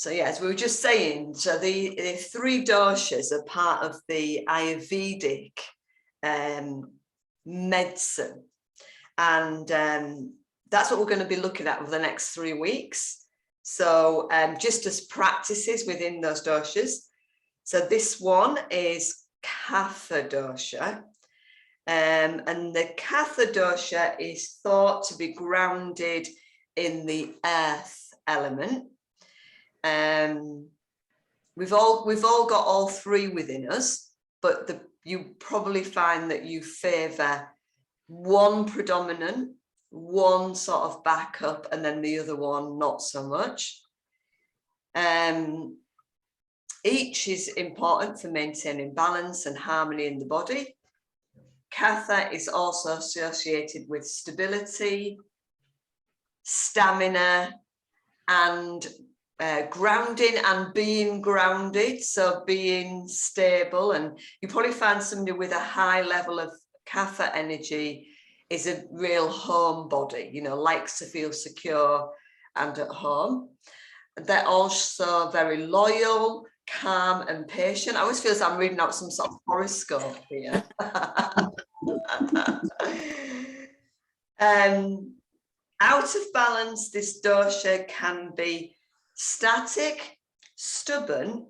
So yeah, as we were just saying, so the 3 doshas are part of the Ayurvedic medicine, and that's what we're going to be looking at over the next 3 weeks. So just as practices within those doshas. So this one is Kapha dosha, and the Kapha dosha is thought to be grounded in the earth element. We've all got all 3 within us, but you probably find that you favour one predominant, one sort of backup, and then the other one not so much. Each is important for maintaining balance and harmony in the body. Kapha is also associated with stability, stamina, and grounding and being grounded, so being stable. And you probably find somebody with a high level of Kapha energy is a real homebody, you know, likes to feel secure and at home. They're also very loyal, calm and patient. I always feel as I'm reading out some sort of horoscope here. Out of balance, this dosha can be static, stubborn,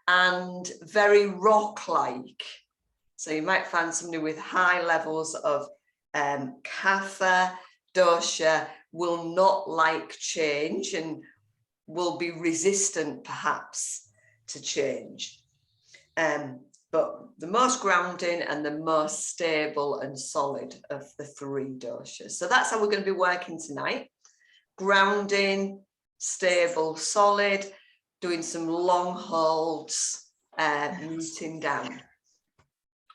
and very rock-like. So you might find somebody with high levels of Kapha dosha will not like change and will be resistant perhaps to change. But the most grounding and the most stable and solid of the 3 doshas. So that's how we're going to be working tonight. Grounding, stable, solid, doing some long holds, rooting down.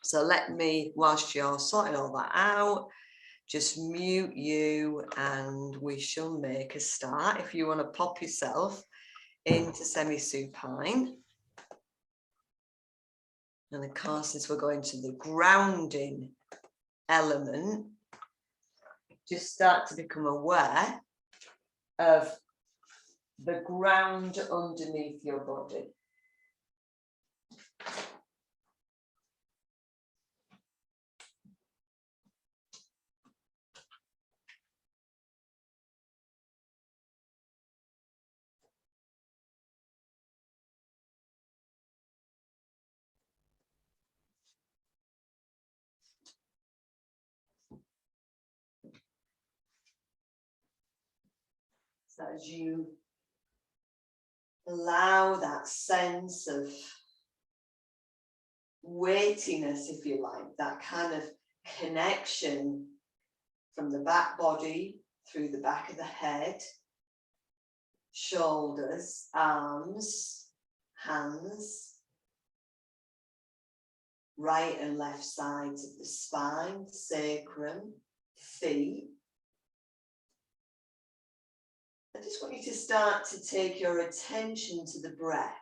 So let me, whilst you're sorting all that out, just mute you and we shall make a start. If you want to pop yourself into semi-supine. And of course, as we're going to the grounding element, just start to become aware of the ground underneath your body. So as you allow that sense of weightiness, if you like, that kind of connection from the back body through the back of the head, shoulders, arms, hands, right and left sides of the spine, sacrum, feet. I just want you to start to take your attention to the breath.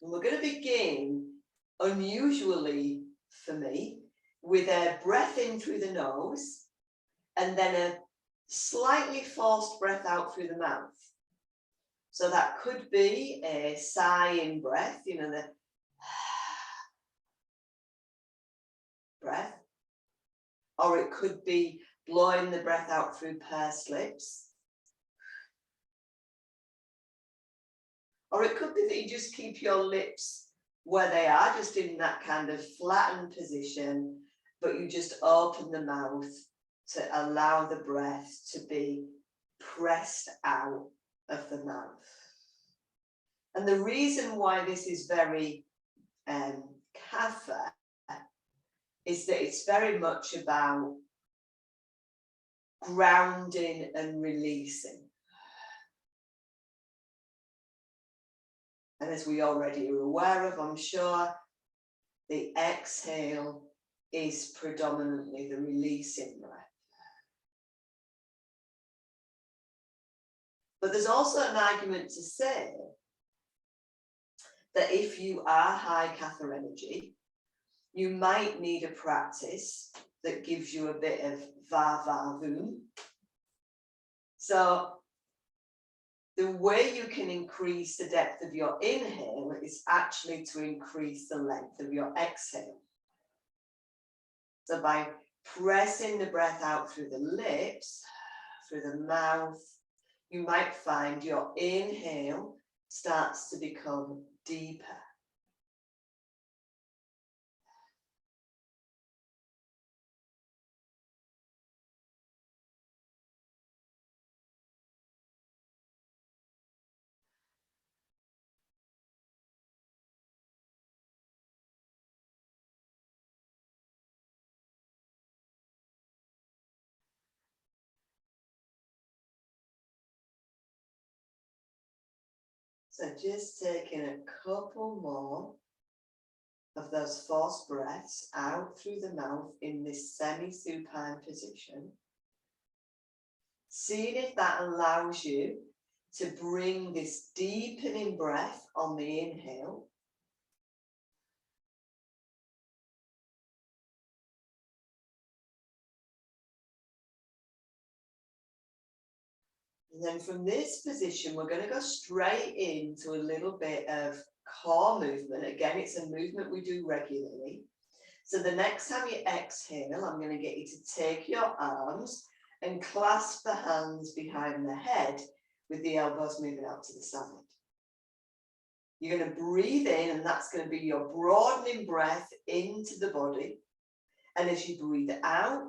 And we're going to begin, unusually for me, with a breath in through the nose and then a slightly forced breath out through the mouth. So that could be a sighing breath, you know, the breath. Or it could be blowing the breath out through pursed lips. Or it could be that you just keep your lips where they are, just in that kind of flattened position, but you just open the mouth to allow the breath to be pressed out of the mouth. And the reason why this is very Kapha is that it's very much about grounding and releasing. And as we already are aware of, I'm sure, the exhale is predominantly the releasing breath. But there's also an argument to say that if you are high Kapha energy, you might need a practice that gives you a bit of va-va-voom. So The way you can increase the depth of your inhale is actually to increase the length of your exhale. So by pressing the breath out through the lips, through the mouth, you might find your inhale starts to become deeper. So just taking a couple more of those forced breaths out through the mouth in this semi-supine position. Seeing if that allows you to bring this deepening breath on the inhale. And then from this position, we're going to go straight into a little bit of core movement. Again, it's a movement we do regularly. So the next time you exhale, I'm going to get you to take your arms and clasp the hands behind the head with the elbows moving out to the side. You're going to breathe in, and that's going to be your broadening breath into the body. And as you breathe out,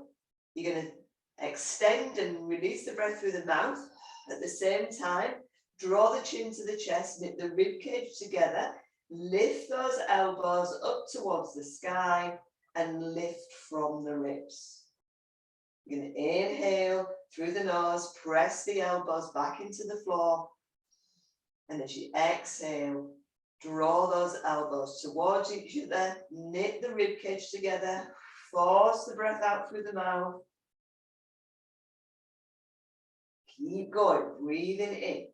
you're going to extend and release the breath through the mouth. At the same time, draw the chin to the chest, knit the rib cage together, lift those elbows up towards the sky and lift from the ribs. You're going to inhale through the nose, press the elbows back into the floor. And as you exhale, draw those elbows towards each other, knit the rib cage together, force the breath out through the mouth. Keep going, breathing in.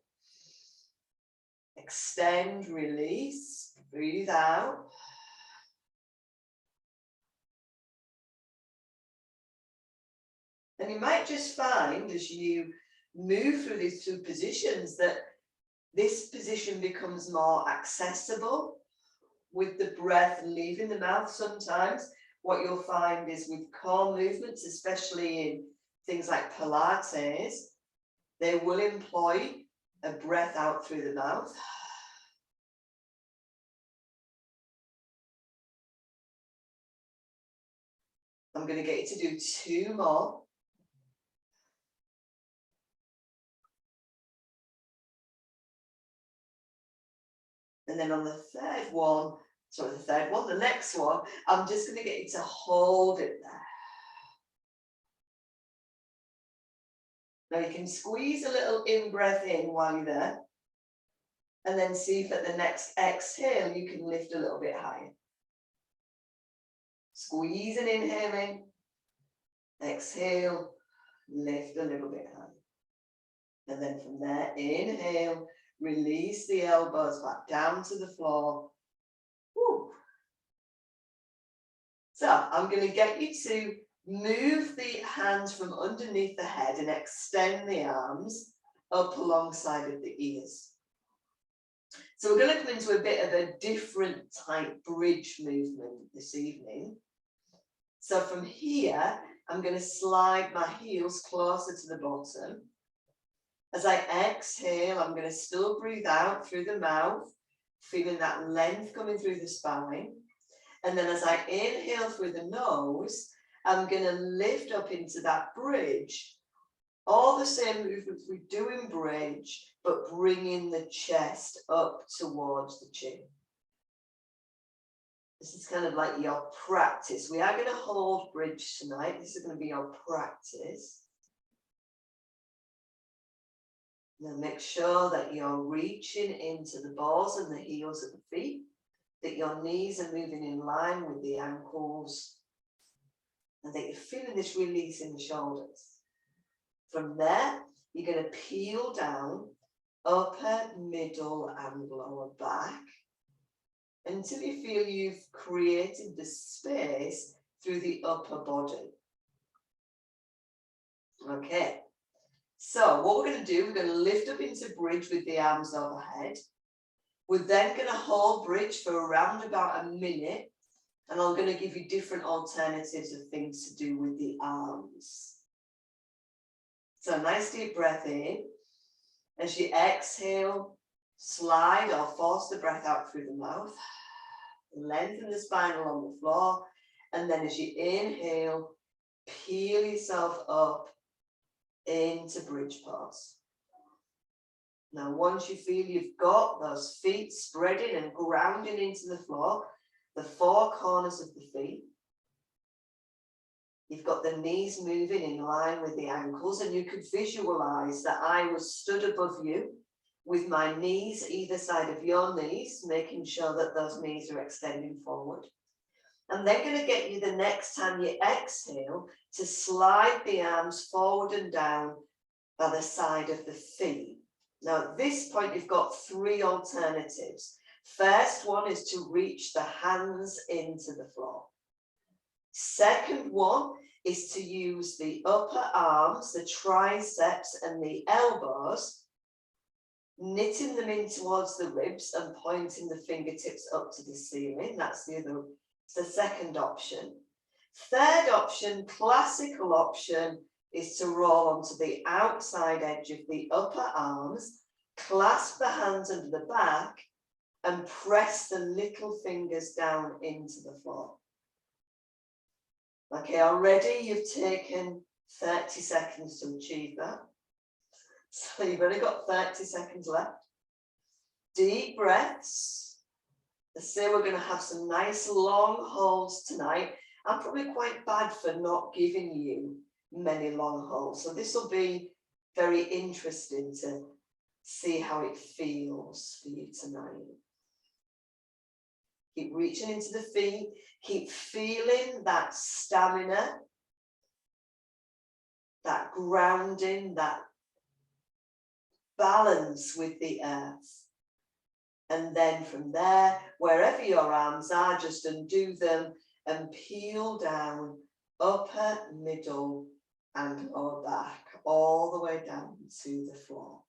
Extend, release, breathe out. And you might just find as you move through these two positions that this position becomes more accessible with the breath leaving the mouth. Sometimes what you'll find is with core movements, especially in things like Pilates, they will employ a breath out through the mouth. I'm going to get you to do 2 more. And then on the next one, I'm just going to get you to hold it there. Now you can squeeze a little in-breath in while you're there. And then see if at the next exhale, you can lift a little bit higher. Squeeze and inhale in. Exhale, lift a little bit higher. And then from there, inhale, release the elbows back down to the floor. Woo. So I'm going to get you to move the hands from underneath the head and extend the arms up alongside of the ears. So we're going to come into a bit of a different type bridge movement this evening. So from here, I'm going to slide my heels closer to the bottom. As I exhale, I'm going to still breathe out through the mouth, feeling that length coming through the spine. And then as I inhale through the nose, I'm going to lift up into that bridge. All the same movements we do in bridge, but bringing the chest up towards the chin. This is kind of like your practice. We are going to hold bridge tonight. This is going to be your practice. Now make sure that you're reaching into the balls and the heels of the feet, that your knees are moving in line with the ankles, and that you're feeling this release in the shoulders. From there, you're going to peel down upper, middle, and lower back until you feel you've created the space through the upper body. Okay, So what we're going to do, we're going to lift up into bridge with the arms overhead. We're then going to hold bridge for around about a minute, and I'm going to give you different alternatives of things to do with the arms. So nice deep breath in. As you exhale, slide or force the breath out through the mouth. Lengthen the spine along the floor. And then as you inhale, peel yourself up into bridge pose. Now, once you feel you've got those feet spreading and grounding into the floor, the four corners of the feet, you've got the knees moving in line with the ankles, and you could visualize that I was stood above you with my knees either side of your knees, making sure that those knees are extending forward. And they're going to get you the next time you exhale to slide the arms forward and down by the side of the feet. Now, at this point, you've got three alternatives. First one is to reach the hands into the floor. Second one is to use the upper arms, the triceps and the elbows, knitting them in towards the ribs and pointing the fingertips up to the ceiling. That's the second option. Third option, classical option, is to roll onto the outside edge of the upper arms, clasp the hands under the back, and press the little fingers down into the floor. Okay, already you've taken 30 seconds to achieve that. So you've only got 30 seconds left. Deep breaths. Let's say we're going to have some nice long holds tonight. I'm probably quite bad for not giving you many long holds. So this will be very interesting to see how it feels for you tonight. Keep reaching into the feet. Keep feeling that stamina, that grounding, that balance with the earth. And then from there, wherever your arms are, just undo them and peel down upper, middle, and lower back, all the way down to the floor.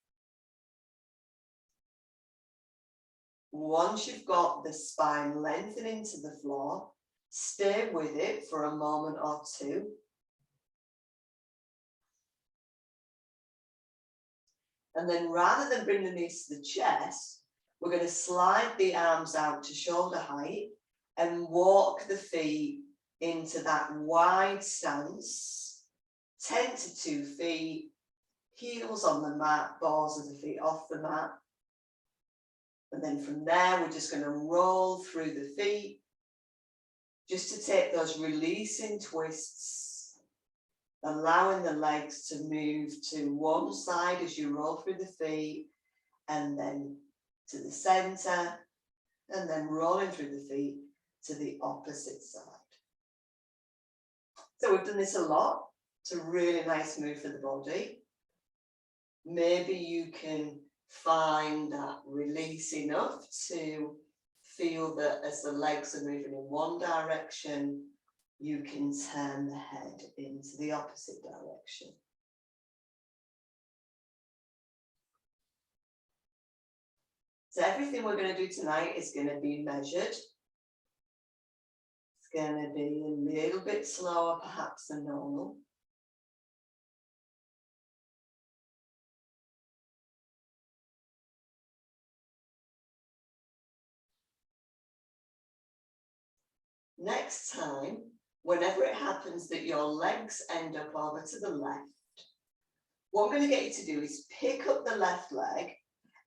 Once you've got the spine lengthening to the floor, stay with it for a moment or two. And then rather than bring the knees to the chest, we're going to slide the arms out to shoulder height and walk the feet into that wide stance, 10 to 2 feet, heels on the mat, balls of the feet off the mat. And then from there, we're just going to roll through the feet, just to take those releasing twists, allowing the legs to move to one side as you roll through the feet, and then to the center, and then rolling through the feet to the opposite side. So we've done this a lot. It's a really nice move for the body. Maybe you can find that release enough to feel that as the legs are moving in one direction, you can turn the head into the opposite direction. So everything we're going to do tonight is going to be measured. It's going to be a little bit slower perhaps than normal. Next time, whenever it happens that your legs end up over to the left, what I'm going to get you to do is pick up the left leg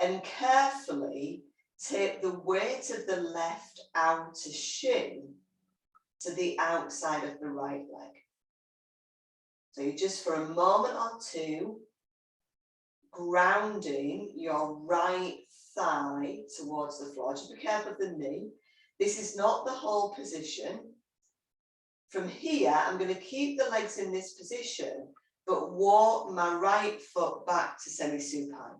and carefully take the weight of the left outer shin to the outside of the right leg. So you just for a moment or two, grounding your right thigh towards the floor. Just be careful of the knee. This is not the whole position. From here, I'm going to keep the legs in this position, but walk my right foot back to semi-supine.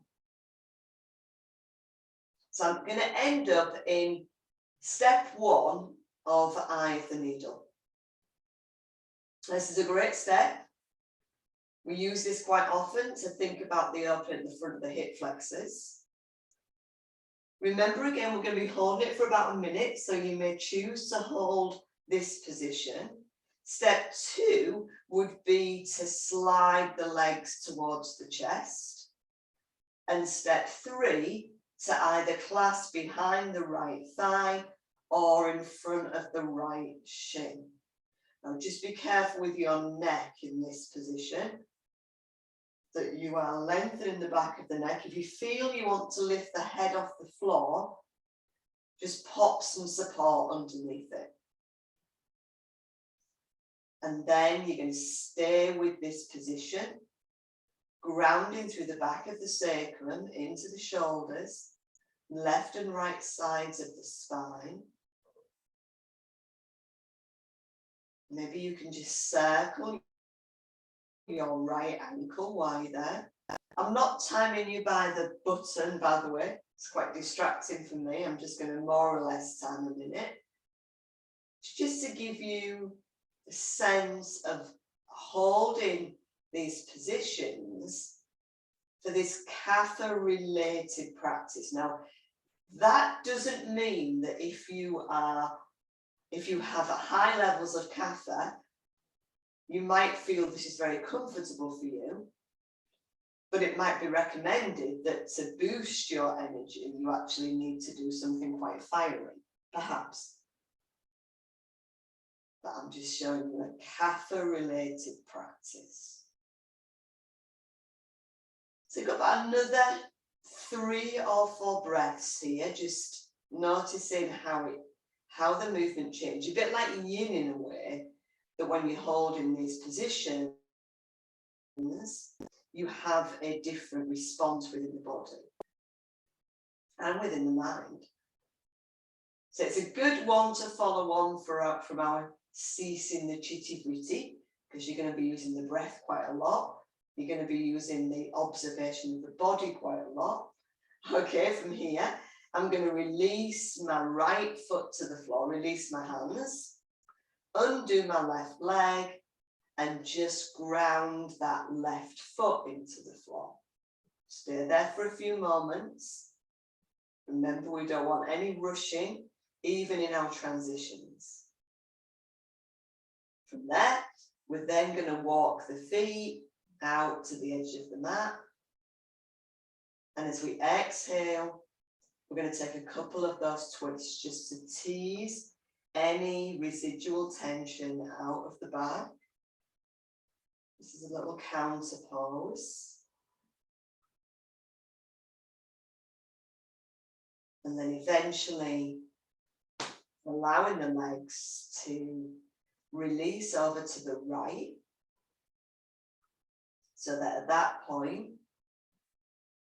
So I'm going to end up in step 1 of Eye of the Needle. This is a great step. We use this quite often to think about the opening at the front of the hip flexors. Remember, again, we're going to be holding it for about a minute, so you may choose to hold this position. Step 2 would be to slide the legs towards the chest. And step 3, to either clasp behind the right thigh or in front of the right shin. Now, just be careful with your neck in this position, that you are lengthening the back of the neck. If you feel you want to lift the head off the floor, just pop some support underneath it. And then you're going to stay with this position, grounding through the back of the sacrum into the shoulders, left and right sides of the spine. Maybe you can just circle your right ankle while you're there. I'm not timing you by the button, by the way. It's quite distracting for me. I'm just going to more or less time a minute. Just to give you a sense of holding these positions for this Kapha related practice. Now, that doesn't mean that if you have high levels of Kapha, you might feel this is very comfortable for you, but it might be recommended that to boost your energy, you actually need to do something quite fiery, perhaps. But I'm just showing you a Kapha-related practice. So you've got about another 3 or 4 breaths here, just noticing how the movement changes. A bit like yin in a way, that when you're holding these positions, you have a different response within the body and within the mind. So it's a good one to follow on from our ceasing the chitty-gritty, because you're going to be using the breath quite a lot. You're going to be using the observation of the body quite a lot. Okay, from here, I'm going to release my right foot to the floor, release my hands, undo my left leg, and just ground that left foot into the floor. Stay there for a few moments. Remember, we don't want any rushing, even in our transitions. From there, we're then going to walk the feet out to the edge of the mat. And as we exhale, we're going to take a couple of those twists just to tease any residual tension out of the back. This is a little counter pose. And then eventually allowing the legs to release over to the right, so that at that point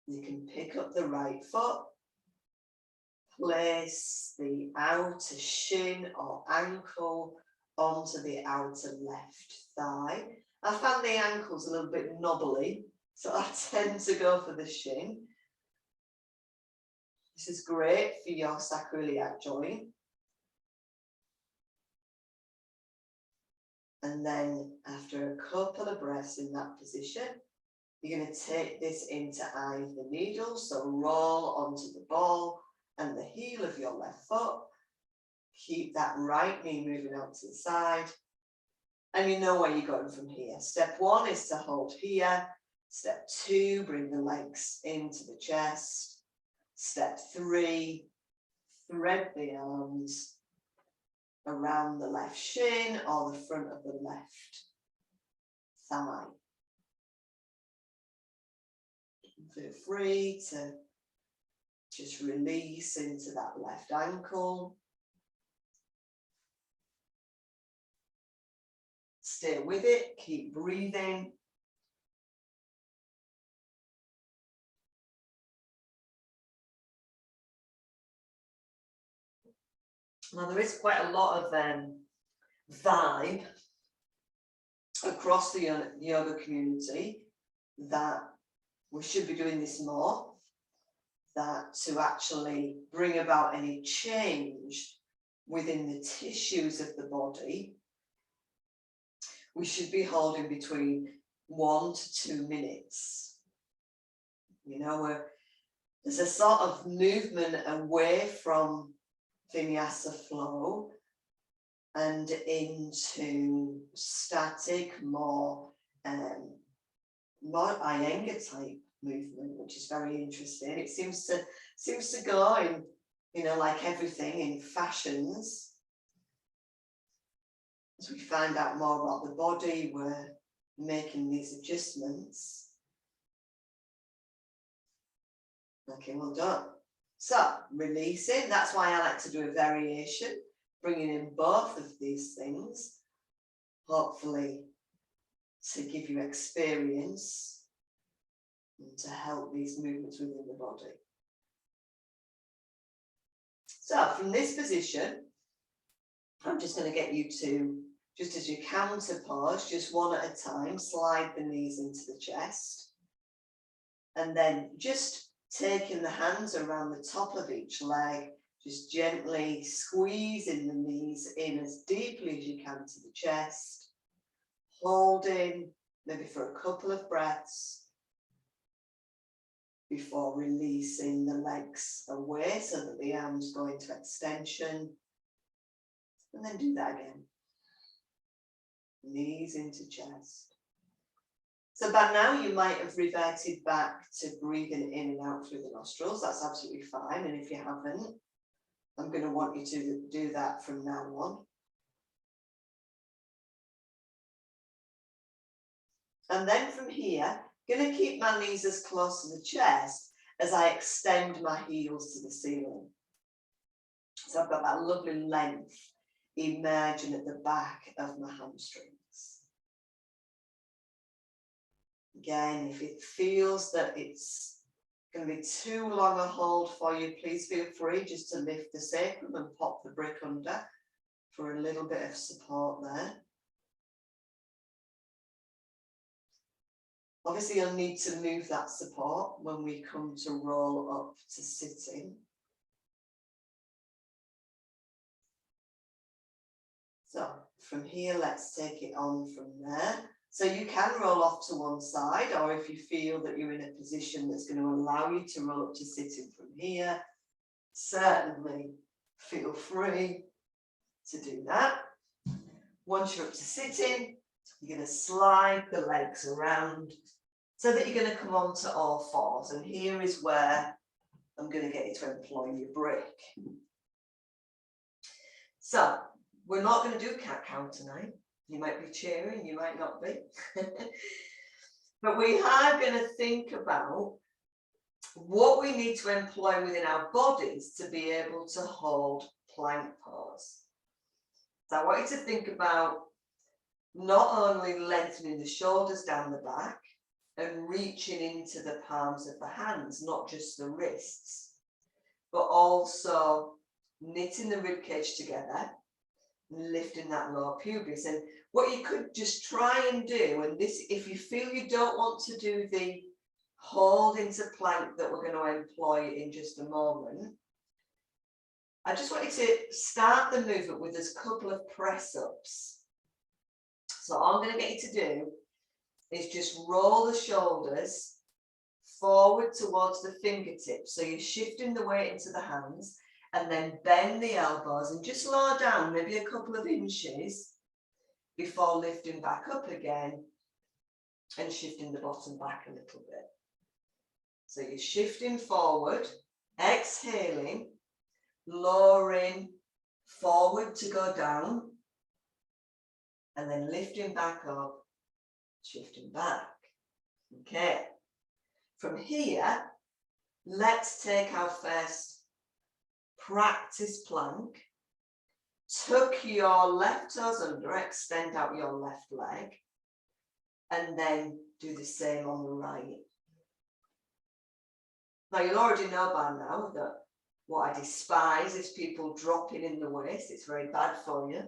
you can pick up the right foot, place the outer shin or ankle onto the outer left thigh. I found the ankles a little bit knobbly, so I tend to go for the shin. This is great for your sacroiliac joint. And then after a couple of breaths in that position, you're going to take this into eye of the needle. So roll onto the ball and the heel of your left foot. Keep that right knee moving out to the side. And you know where you're going from here. Step 1 is to hold here. Step 2, bring the legs into the chest. Step 3, thread the arms around the left shin or the front of the left thigh. Feel free to just release into that left ankle. Stay with it, keep breathing. Now there is quite a lot of vibe across the yoga community that we should be doing this more, that to actually bring about any change within the tissues of the body, we should be holding between 1 to 2 minutes. You know, there's a sort of movement away from vinyasa flow and into static, more Iyengar type movement, which is very interesting. It seems to go in, you know, like everything in fashions. As we find out more about the body, we're making these adjustments. Okay, well done. So, releasing, that's why I like to do a variation, bringing in both of these things, hopefully to give you experience and to help these movements within the body. So, from this position, I'm just going to get you to, just as you counter pose, just one at a time, slide the knees into the chest. And then just taking the hands around the top of each leg, just gently squeezing the knees in as deeply as you can to the chest, holding maybe for a couple of breaths before releasing the legs away so that the arms go into extension. And then do that again. Knees into chest. So by now you might have reverted back to breathing in and out through the nostrils. That's absolutely fine. And if you haven't, I'm going to want you to do that from now on. And then from here, I'm going to keep my knees as close to the chest as I extend my heels to the ceiling. So I've got that lovely length emerging at the back of my hamstrings. Again, if it feels that it's going to be too long a hold for you, please feel free just to lift the sacrum and pop the brick under for a little bit of support there. Obviously, you'll need to move that support when we come to roll up to sitting. So from here, let's take it on from there. So you can roll off to one side, or if you feel that you're in a position that's going to allow you to roll up to sitting from here, certainly feel free to do that. Once you're up to sitting, you're going to slide the legs around so that you're going to come onto all fours. And here is where I'm going to get you to employ your brick. So we're not going to do cat-cow tonight. You might be cheering, you might not be. But we are going to think about what we need to employ within our bodies to be able to hold plank pose. So I want you to think about not only lengthening the shoulders down the back and reaching into the palms of the hands, not just the wrists, but also knitting the rib cage together, lifting that lower pubis. And what you could just try and do, and this, if you feel you don't want to do the hold into plank that we're going to employ in just a moment, I just want you to start the movement with this couple of press-ups. So all I'm going to get you to do is just roll the shoulders forward towards the fingertips. So you're shifting the weight into the hands, and then bend the elbows and just lower down maybe a couple of inches before lifting back up again and shifting the bottom back a little bit. So you're shifting forward, exhaling, lowering forward to go down, and then lifting back up, shifting back. Okay. From here, let's take our first practice plank. Tuck your left toes under, extend out your left leg, and then do the same on the right. Now you'll already know by now that what I despise is people dropping in the waist. It's very bad for you.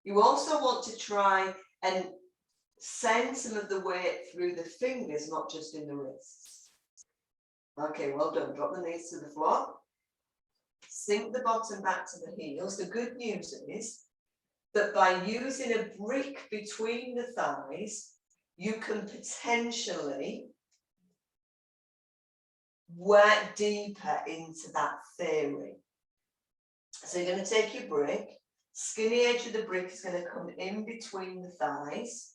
You also want to try and send some of the weight through the fingers, not just in the wrists. Okay, well done. Drop the knees to the floor. Sink the bottom back to the heels. The good news is that by using a brick between the thighs, you can potentially work deeper into that theory. So you're going to take your brick, skinny edge of the brick is going to come in between the thighs,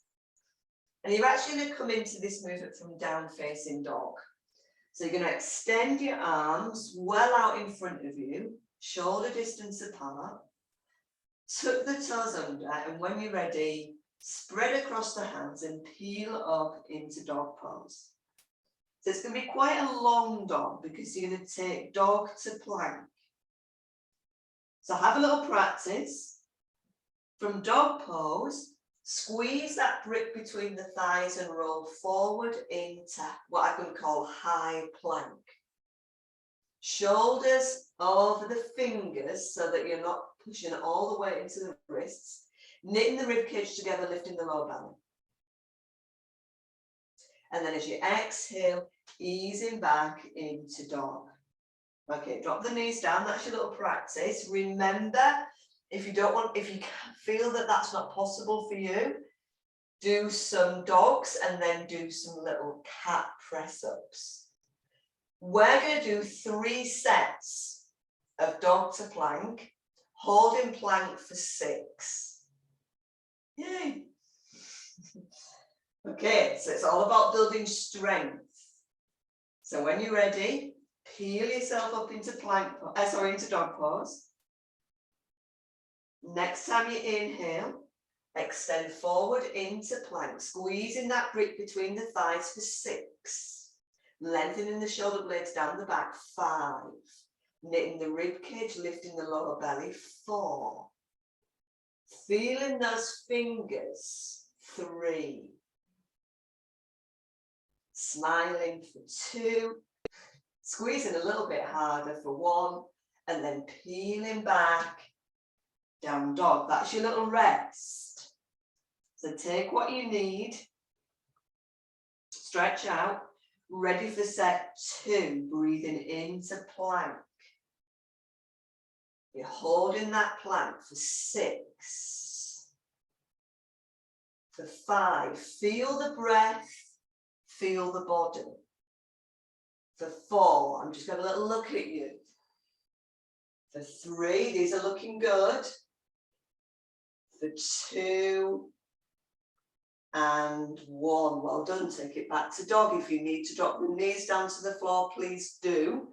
and you're actually going to come into this movement from down facing dog. So you're going to extend your arms well out in front of you, shoulder distance apart, tuck the toes under, and when you're ready, spread across the hands and peel up into dog pose. So it's going to be quite a long dog because you're going to take dog to plank. So have a little practice. From dog pose, squeeze that brick between the thighs and roll forward into what I can call high plank. Shoulders over the fingers so that you're not pushing all the way into the wrists. Knitting the ribcage together, lifting the lower belly. And then as you exhale, easing back into dog. Okay, drop the knees down. That's your little practice. Remember, if you feel that that's not possible for you, do some dogs and then do some little cat press ups. We're going to do 3 sets of dog to plank, holding plank for 6. Yay. Okay, so it's all about building strength. So when you're ready, peel yourself up into into dog pose. Next time you inhale, extend forward into plank, squeezing that brick between the thighs for 6. Lengthening the shoulder blades down the back, 5. Knitting the rib cage, lifting the lower belly, 4. Feeling those fingers, 3. Smiling for 2. Squeezing a little bit harder for 1. And then peeling back, down dog. That's your little rest. So take what you need. Stretch out. Ready for set 2. Breathing into plank. You're holding that plank for 6. For 5. Feel the breath. Feel the body. For 4. I'm just going to have a little look at you. For 3. These are looking good. For 2. And 1. Well done. Take it back to dog. If you need to drop the knees down to the floor, please do.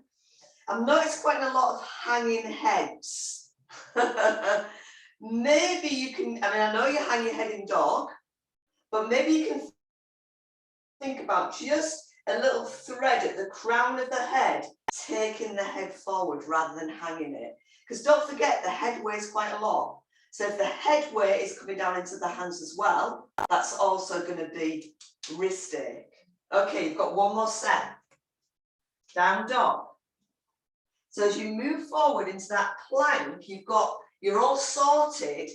I've noticed quite a lot of hanging heads. Maybe you can, I know you hang your head in dog, but maybe you can think about just a little thread at the crown of the head, taking the head forward rather than hanging it. Because don't forget, the head weighs quite a lot. So if the head weight is coming down into the hands as well, that's also going to be wrist ache. Okay, you've got 1 more set. Down dog. So as you move forward into that plank, you're all sorted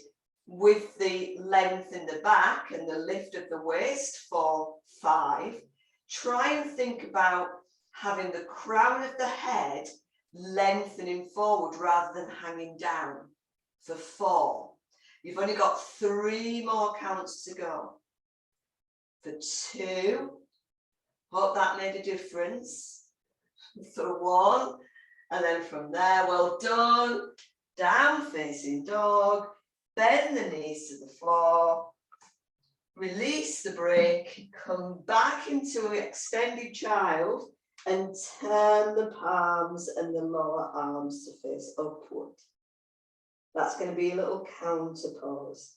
with the length in the back and the lift of the waist for 5. Try and think about having the crown of the head lengthening forward rather than hanging down for 4. You've only got 3 more counts to go. For 2. Hope that made a difference. For 1. And then from there, well done. Down facing dog. Bend the knees to the floor. Release the brick. Come back into an extended child and turn the palms and the lower arms to face upward. That's going to be a little counter pose.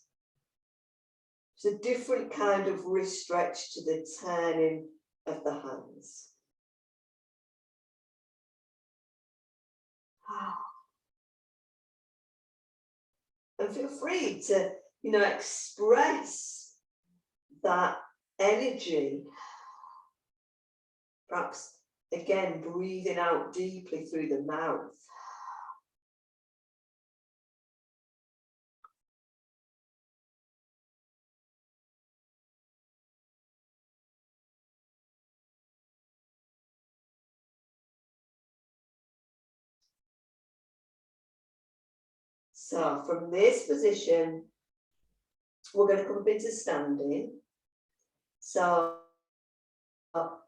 It's a different kind of wrist stretch to the turning of the hands. And feel free to, express that energy. Perhaps, again, breathing out deeply through the mouth. So from this position, we're going to come up into standing. So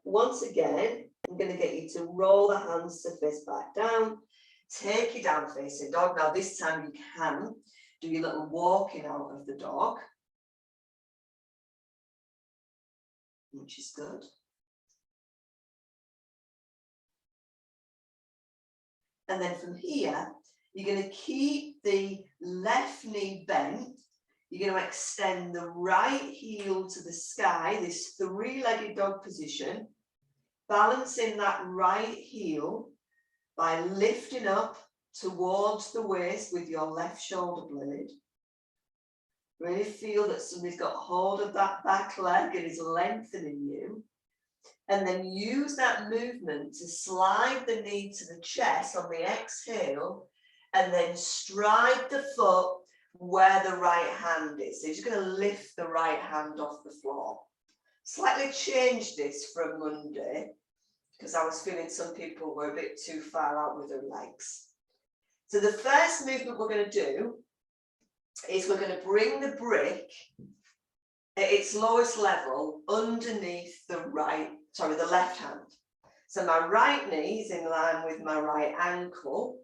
once again, I'm going to get you to roll the hands to fist back down. Take your down facing dog. Now this time you can do your little walking out of the dog, which is good. And then from here, you're going to keep the left knee bent. You're going to extend the right heel to the sky, this three-legged dog position, balancing that right heel by lifting up towards the waist with your left shoulder blade. Really feel that somebody's got hold of that back leg and is lengthening you. And then use that movement to slide the knee to the chest on the exhale, and then stride the foot where the right hand is. So you're just going to lift the right hand off the floor. Slightly change this from Monday, because I was feeling some people were a bit too far out with their legs. So the first movement we're going to do is we're going to bring the brick at its lowest level underneath the left hand. So my right knee is in line with my right ankle.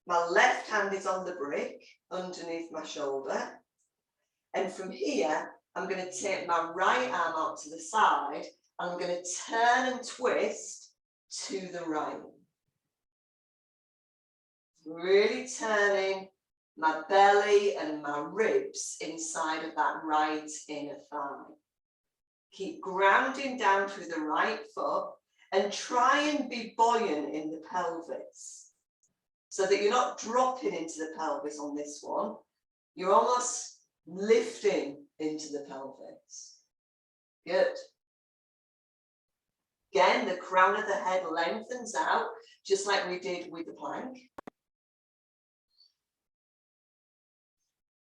My left hand is on the brick underneath my shoulder. And from here, I'm going to take my right arm out to the side. And I'm going to turn and twist to the right. Really turning my belly and my ribs inside of that right inner thigh. Keep grounding down through the right foot and try and be buoyant in the pelvis so that you're not dropping into the pelvis on this one. You're almost lifting into the pelvis. Good. Again, the crown of the head lengthens out, just like we did with the plank.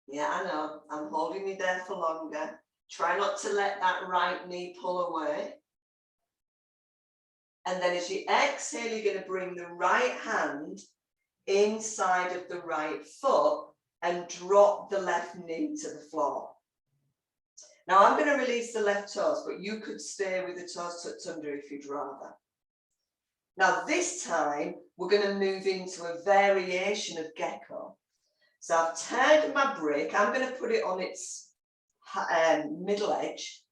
Yeah, I know, I'm holding you there for longer. Try not to let that right knee pull away. And then as you exhale, you're going to bring the right hand inside of the right foot and drop the left knee to the floor. Now I'm going to release the left toes, but you could stay with the toes tucked under if you'd rather. Now this time, we're going to move into a variation of gecko. So I've turned my brick, I'm going to put it on its middle edge.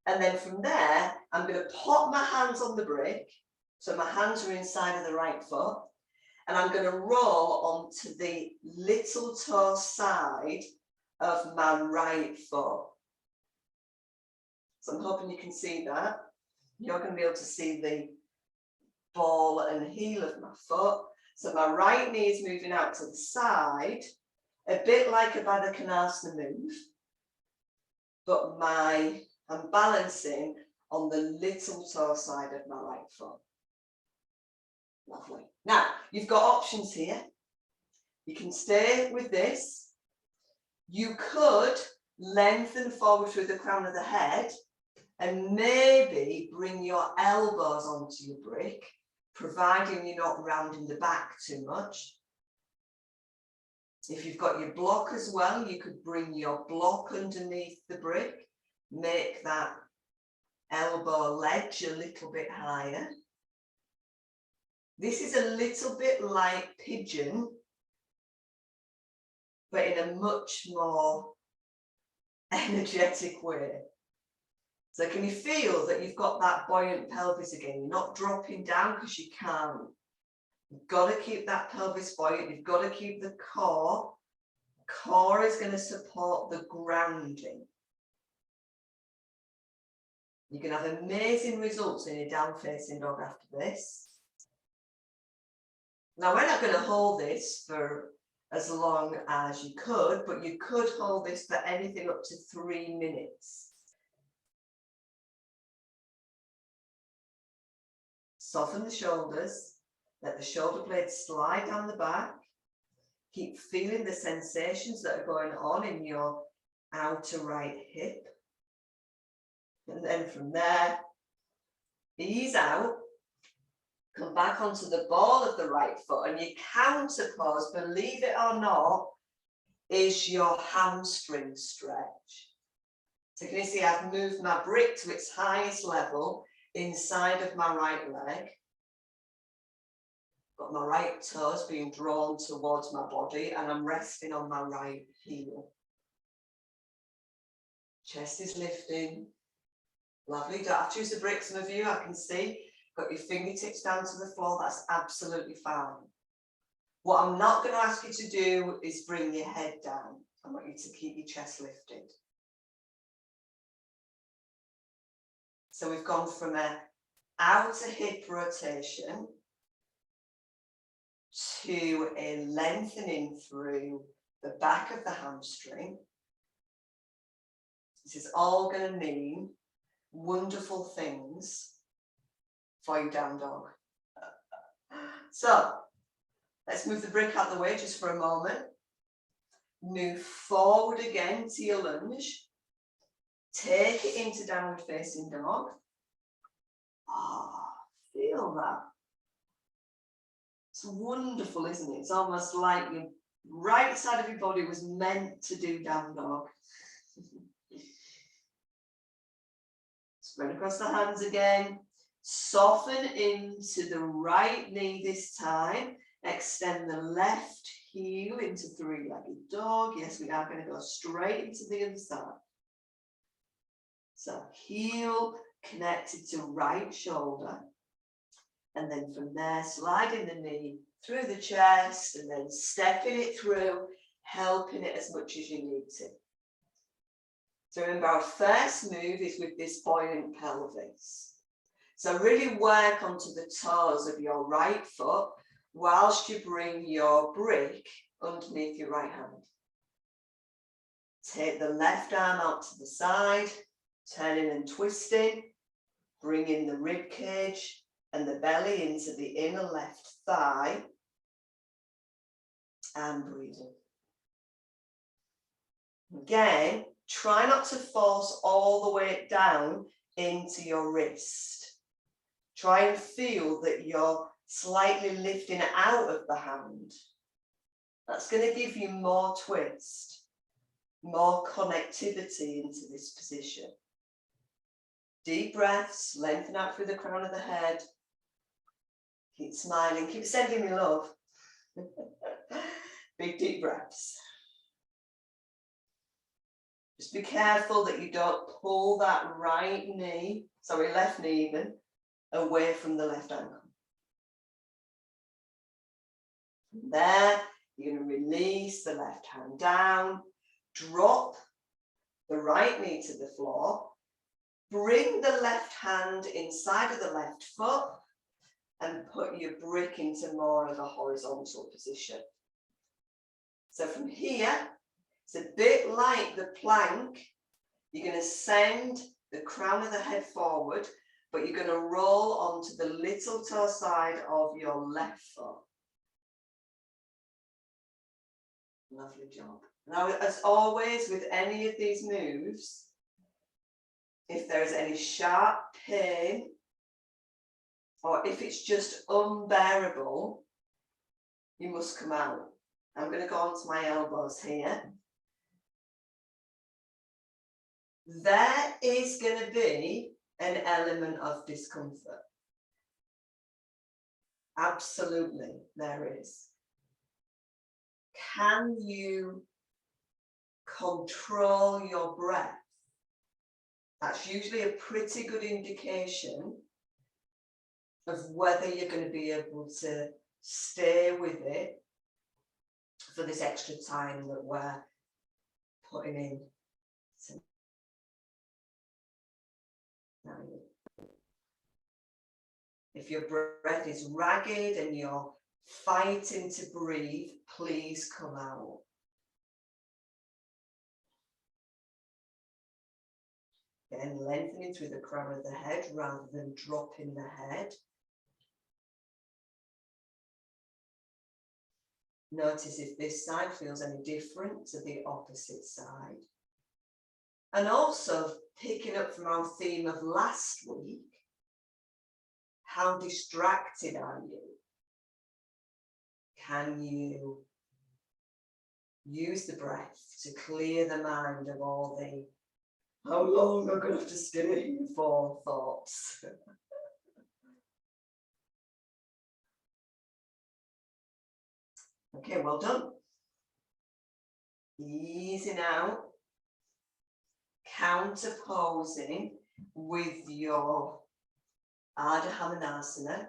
And then from there, I'm going to pop my hands on the brick. So my hands are inside of the right foot. And I'm going to roll onto the little toe side of my right foot. So I'm hoping you can see that. You're going to be able to see the ball and heel of my foot. So my right knee is moving out to the side, a bit like a Baddha Konasana move, but I'm balancing on the little toe side of my right foot. Lovely. Now, you've got options here. You can stay with this. You could lengthen forward through the crown of the head and maybe bring your elbows onto your brick, providing you're not rounding the back too much. If you've got your block as well, you could bring your block underneath the brick, make that elbow ledge a little bit higher. This is a little bit like pigeon, but in a much more energetic way. So can you feel that you've got that buoyant pelvis again? You're not dropping down because you can't. You've got to keep that pelvis buoyant. You've got to keep the core. Core is going to support the grounding. You can have amazing results in your down facing dog after this. Now, we're not going to hold this for as long as you could, but you could hold this for anything up to 3 minutes. Soften the shoulders, let the shoulder blades slide down the back. Keep feeling the sensations that are going on in your outer right hip. And then from there, ease out, come back onto the ball of the right foot, and your counter pose, believe it or not, is your hamstring stretch. So can you see I've moved my brick to its highest level inside of my right leg. Got my right toes being drawn towards my body and I'm resting on my right heel. Chest is lifting. Lovely. Don't have to use the brick, some of you I can see. Got your fingertips down to the floor, that's absolutely fine. What I'm not going to ask you to do is bring your head down. I want you to keep your chest lifted. So we've gone from an outer hip rotation to a lengthening through the back of the hamstring. This is all going to mean wonderful things for your down dog. So let's move the brick out of the way just for a moment. Move forward again to your lunge. Take it into downward facing dog. Feel that. It's wonderful, isn't it? It's almost like your right side of your body was meant to do down dog. Spread across the hands again. Soften into the right knee this time. Extend the left heel into three-legged dog. Yes, we are going to go straight into the other side. So heel connected to right shoulder. And then from there, sliding the knee through the chest and then stepping it through, helping it as much as you need to. So remember, our first move is with this buoyant pelvis. So really work onto the toes of your right foot whilst you bring your brick underneath your right hand. Take the left arm out to the side, turning and twisting, bringing the rib cage and the belly into the inner left thigh, and breathing. Again, try not to force all the way down into your wrist. Try and feel that you're slightly lifting out of the hand. That's going to give you more twist, more connectivity into this position. Deep breaths, lengthen out through the crown of the head. Keep smiling, keep sending me love. Big deep breaths. Just be careful that you don't pull that right knee, left knee even, away from the left ankle. From there, you're going to release the left hand down, drop the right knee to the floor, bring the left hand inside of the left foot, and put your brick into more of a horizontal position. So from here, it's a bit like the plank. You're going to send the crown of the head forward, but you're going to roll onto the little toe side of your left foot. Lovely job. Now, as always, with any of these moves, if there is any sharp pain, or if it's just unbearable, you must come out. I'm going to go onto my elbows here. There is going to be an element of discomfort. Absolutely, there is. Can you control your breath? That's usually a pretty good indication of whether you're going to be able to stay with it for this extra time that we're putting in. If your breath is ragged and you're fighting to breathe, please come out. Again, lengthening through the crown of the head rather than dropping the head. Notice if this side feels any different to the opposite side. And also picking up from our theme of last week, how distracted are you? Can you use the breath to clear the mind of all the How long am I going to have to stay here for? Thoughts. Okay, well done. Easing out, counterposing with your Ardha Hamanasana.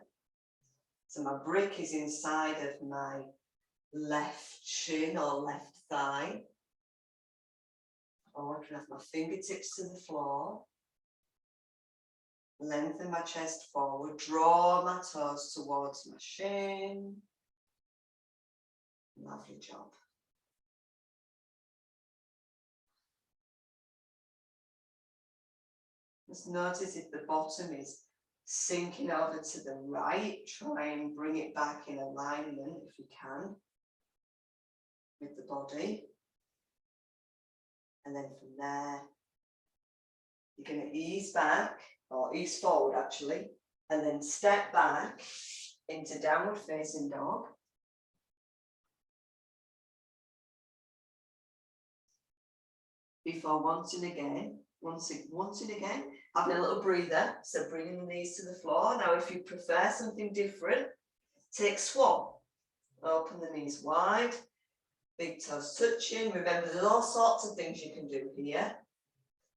So my brick is inside of my left shin or left thigh. Or I can have my fingertips to the floor. Lengthen my chest forward, draw my toes towards my shin. Lovely job. Just notice if the bottom is sinking over to the right, try and bring it back in alignment if you can with the body. And then from there, you're going to ease back, or ease forward actually, and then step back into downward facing dog. Before once and again, having a little breather, so bringing the knees to the floor. Now, if you prefer something different, take swan. Open the knees wide, big toes touching. Remember, there's all sorts of things you can do here.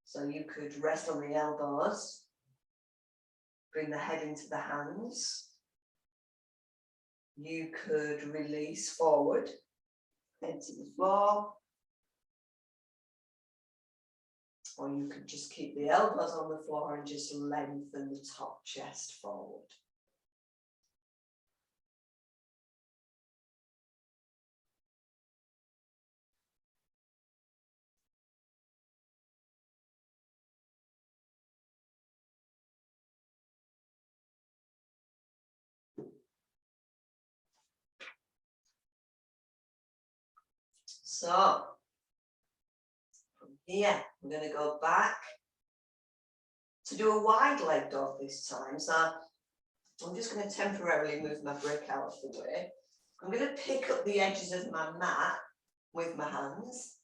So you could rest on the elbows, bring the head into the hands. You could release forward, head to the floor. Or you could just keep the elbows on the floor and just lengthen the top chest forward. So, from here, we're going to go back to do a wide leg dog this time. So, I'm just going to temporarily move my brick out of the way. I'm going to pick up the edges of my mat with my hands.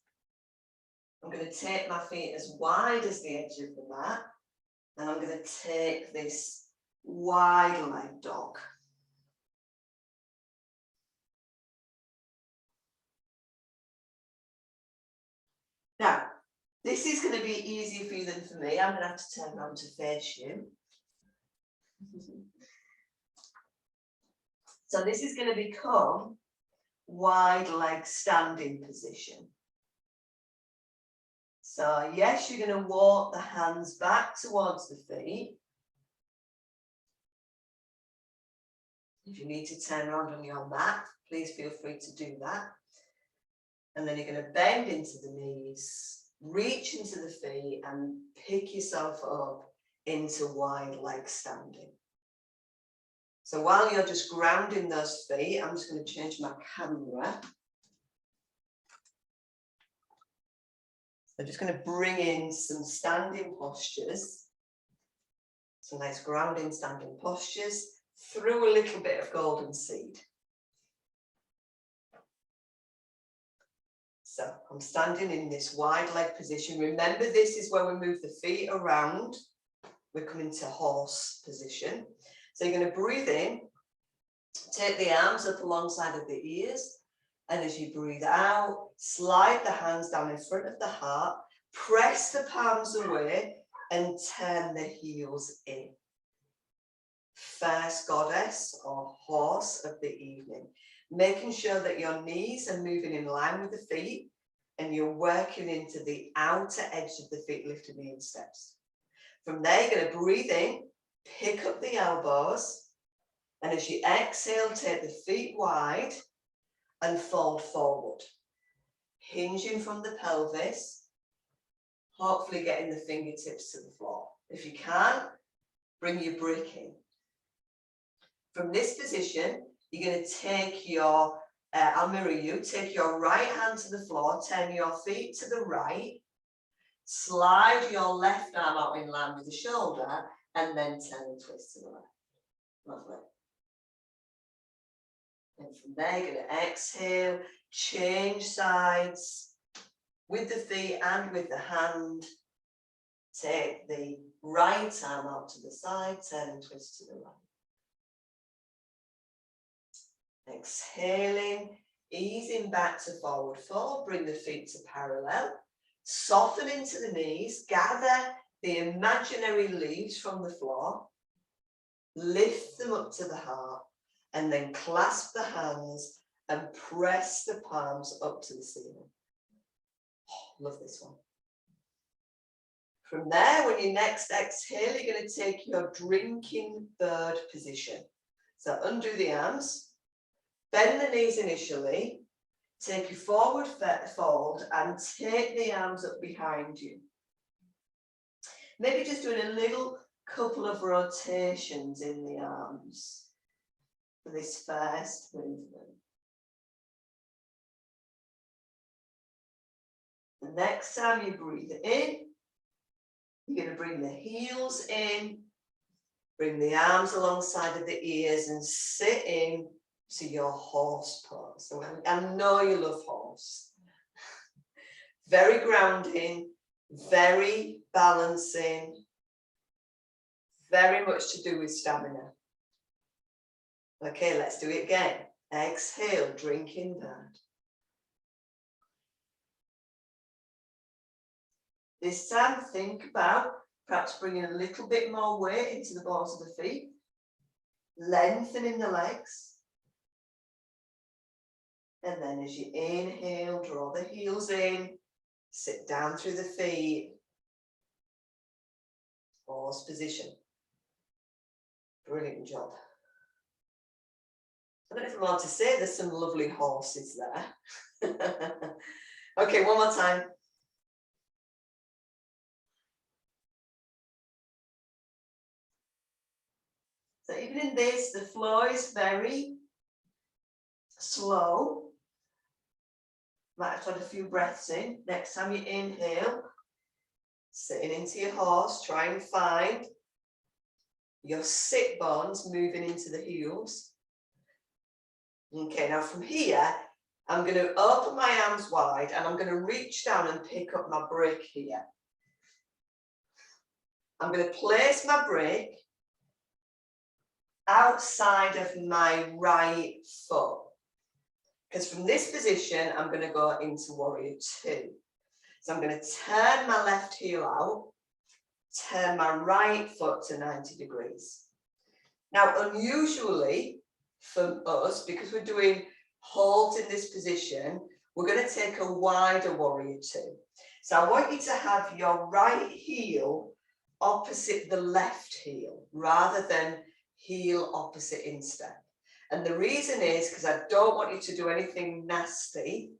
I'm going to take my feet as wide as the edge of the mat. And I'm going to take this wide leg dog. Now, this is going to be easier for you than for me. I'm going to have to turn around to face you. So this is going to become wide leg standing position. So yes, you're going to walk the hands back towards the feet. If you need to turn around on your mat, please feel free to do that. And then you're going to bend into the knees, reach into the feet and pick yourself up into wide leg standing. So while you're just grounding those feet, I'm just going to change my camera. I'm just going to bring in some standing postures. Some nice grounding standing postures through a little bit of golden seed. So I'm standing in this wide leg position. Remember, this is where we move the feet around. We're coming to horse position. So you're going to breathe in, take the arms up alongside of the ears. And as you breathe out, slide the hands down in front of the heart, press the palms away and turn the heels in. First goddess or horse of the evening. Making sure that your knees are moving in line with the feet and you're working into the outer edge of the feet, lifting the insteps. From there, you're going to breathe in, pick up the elbows, and as you exhale, take the feet wide and fold forward. Hinging from the pelvis, hopefully getting the fingertips to the floor. If you can, bring your brick in. From this position, you're going to take your, I'll mirror you, take your right hand to the floor, turn your feet to the right, slide your left arm out in line with the shoulder, and then turn and twist to the left. Lovely. And from there, you're going to exhale, change sides with the feet and with the hand. Take the right arm out to the side, turn and twist to the right. Exhaling, easing back to forward fold, bring the feet to parallel. Soften into the knees, gather the imaginary leaves from the floor, lift them up to the heart, and then clasp the hands and press the palms up to the ceiling. Oh, love this one. From there, when you next exhale, you're going to take your drinking bird position. So undo the arms, bend the knees initially, take your forward fold and take the arms up behind you. Maybe just doing a little couple of rotations in the arms for this first movement. The next time you breathe in, you're going to bring the heels in, bring the arms alongside of the ears and sit in to your horse pose. So I know you love horse. Very grounding, very balancing, very much to do with stamina. Okay, let's do it again. Exhale, drinking bird. This time, think about perhaps bringing a little bit more weight into the balls of the feet, lengthening the legs. And then as you inhale, draw the heels in, sit down through the feet, horse position. Brilliant job. I don't know if I'm allowed to say there's some lovely horses there. Okay, one more time. So even in this, the flow is very slow. Might have to add a few breaths in. Next time you inhale, sitting into your horse, try and find your sit bones moving into the heels. Okay, now from here, I'm going to open my arms wide and I'm going to reach down and pick up my brick here. I'm going to place my brick outside of my right foot. Because from this position, I'm going to go into warrior two. So I'm going to turn my left heel out, turn my right foot to 90 degrees. Now, unusually for us, because we're doing hold in this position, we're going to take a wider warrior two. So I want you to have your right heel opposite the left heel, rather than heel opposite instep. And the reason is because I don't want you to do anything nasty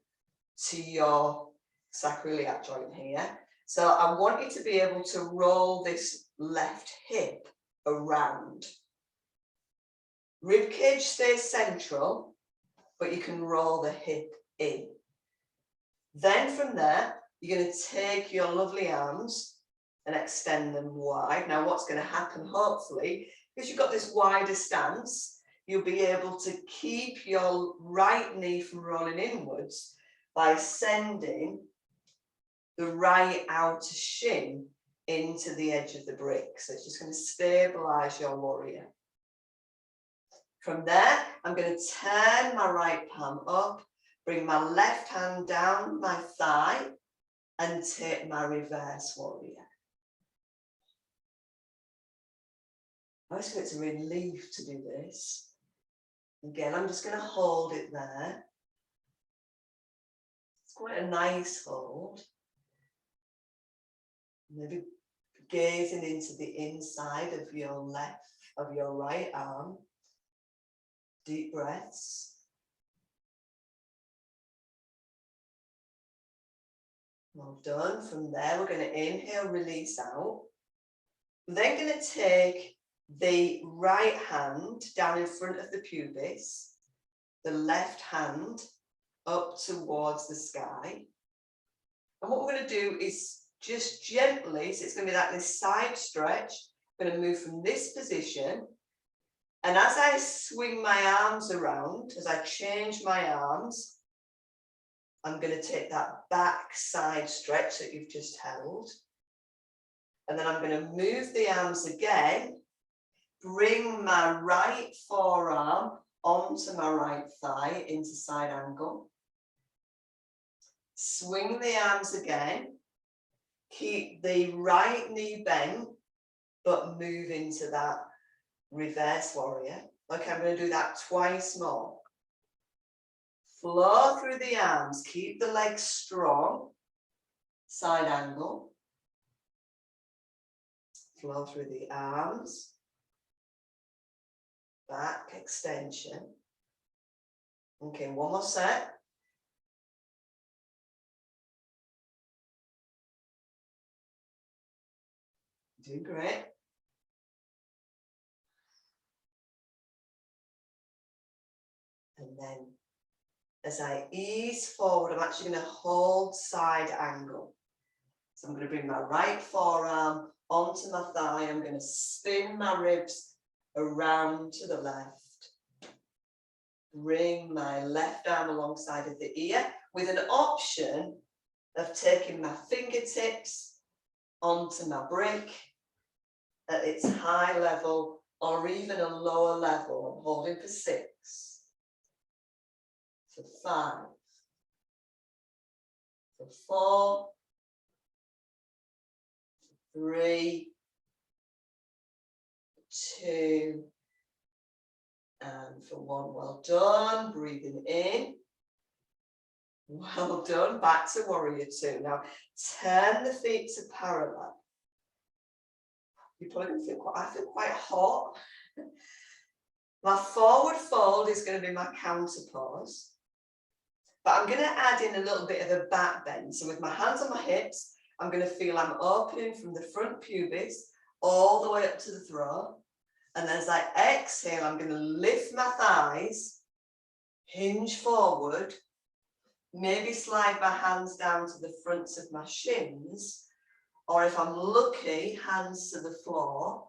to your sacroiliac joint here. So I want you to be able to roll this left hip around. Rib cage stays central, but you can roll the hip in. Then from there, you're going to take your lovely arms and extend them wide. Now what's going to happen, hopefully, because you've got this wider stance, you'll be able to keep your right knee from rolling inwards by sending the right outer shin into the edge of the brick. So it's just going to stabilize your warrior. From there, I'm going to turn my right palm up, bring my left hand down my thigh, and take my reverse warrior. I always feel it's a relief to do this. Again, I'm just going to hold it there. It's quite a nice hold. Maybe gazing into the inside of your right arm. Deep breaths. Well done. From there, we're going to inhale, release out. We're then going to take the right hand down in front of the pubis, the left hand up towards the sky. And what we're going to do is just gently, so it's going to be like this side stretch. I'm going to move from this position. And as I swing my arms around, as I change my arms, I'm going to take that back side stretch that you've just held. And then I'm going to move the arms again, bring my right forearm onto my right thigh into side angle. Swing the arms again. Keep the right knee bent, but move into that reverse warrior. Okay, I'm going to do that twice more. Flow through the arms. Keep the legs strong. Side angle. Flow through the arms. Back extension. Okay, one more set. Doing great. And then as I ease forward, I'm actually going to hold side angle. So I'm going to bring my right forearm onto my thigh. I'm going to spin my ribs around to the left. Bring my left arm alongside of the ear with an option of taking my fingertips onto my brick at its high level or even a lower level. I'm holding for 6, for 5, for 4, 3, 2, and for 1. Well done. Breathing in. Well done. Back to warrior 2. Now turn the feet to parallel. You're probably going to feel I feel quite hot. My forward fold is going to be my counter pose. But I'm going to add in a little bit of a back bend. So with my hands on my hips, I'm going to feel I'm opening from the front pubis all the way up to the throat. And then as I exhale, I'm going to lift my thighs, hinge forward, maybe slide my hands down to the fronts of my shins, or if I'm lucky, hands to the floor.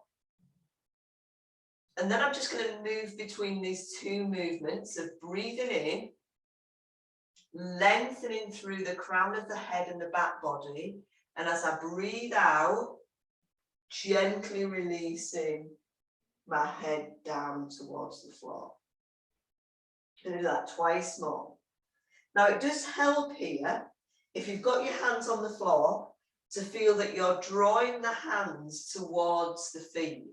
And then I'm just going to move between these 2 movements of breathing in, lengthening through the crown of the head and the back body. And as I breathe out, gently releasing my head down towards the floor. I'm going to do that twice more. Now it does help here, if you've got your hands on the floor, to feel that you're drawing the hands towards the feet.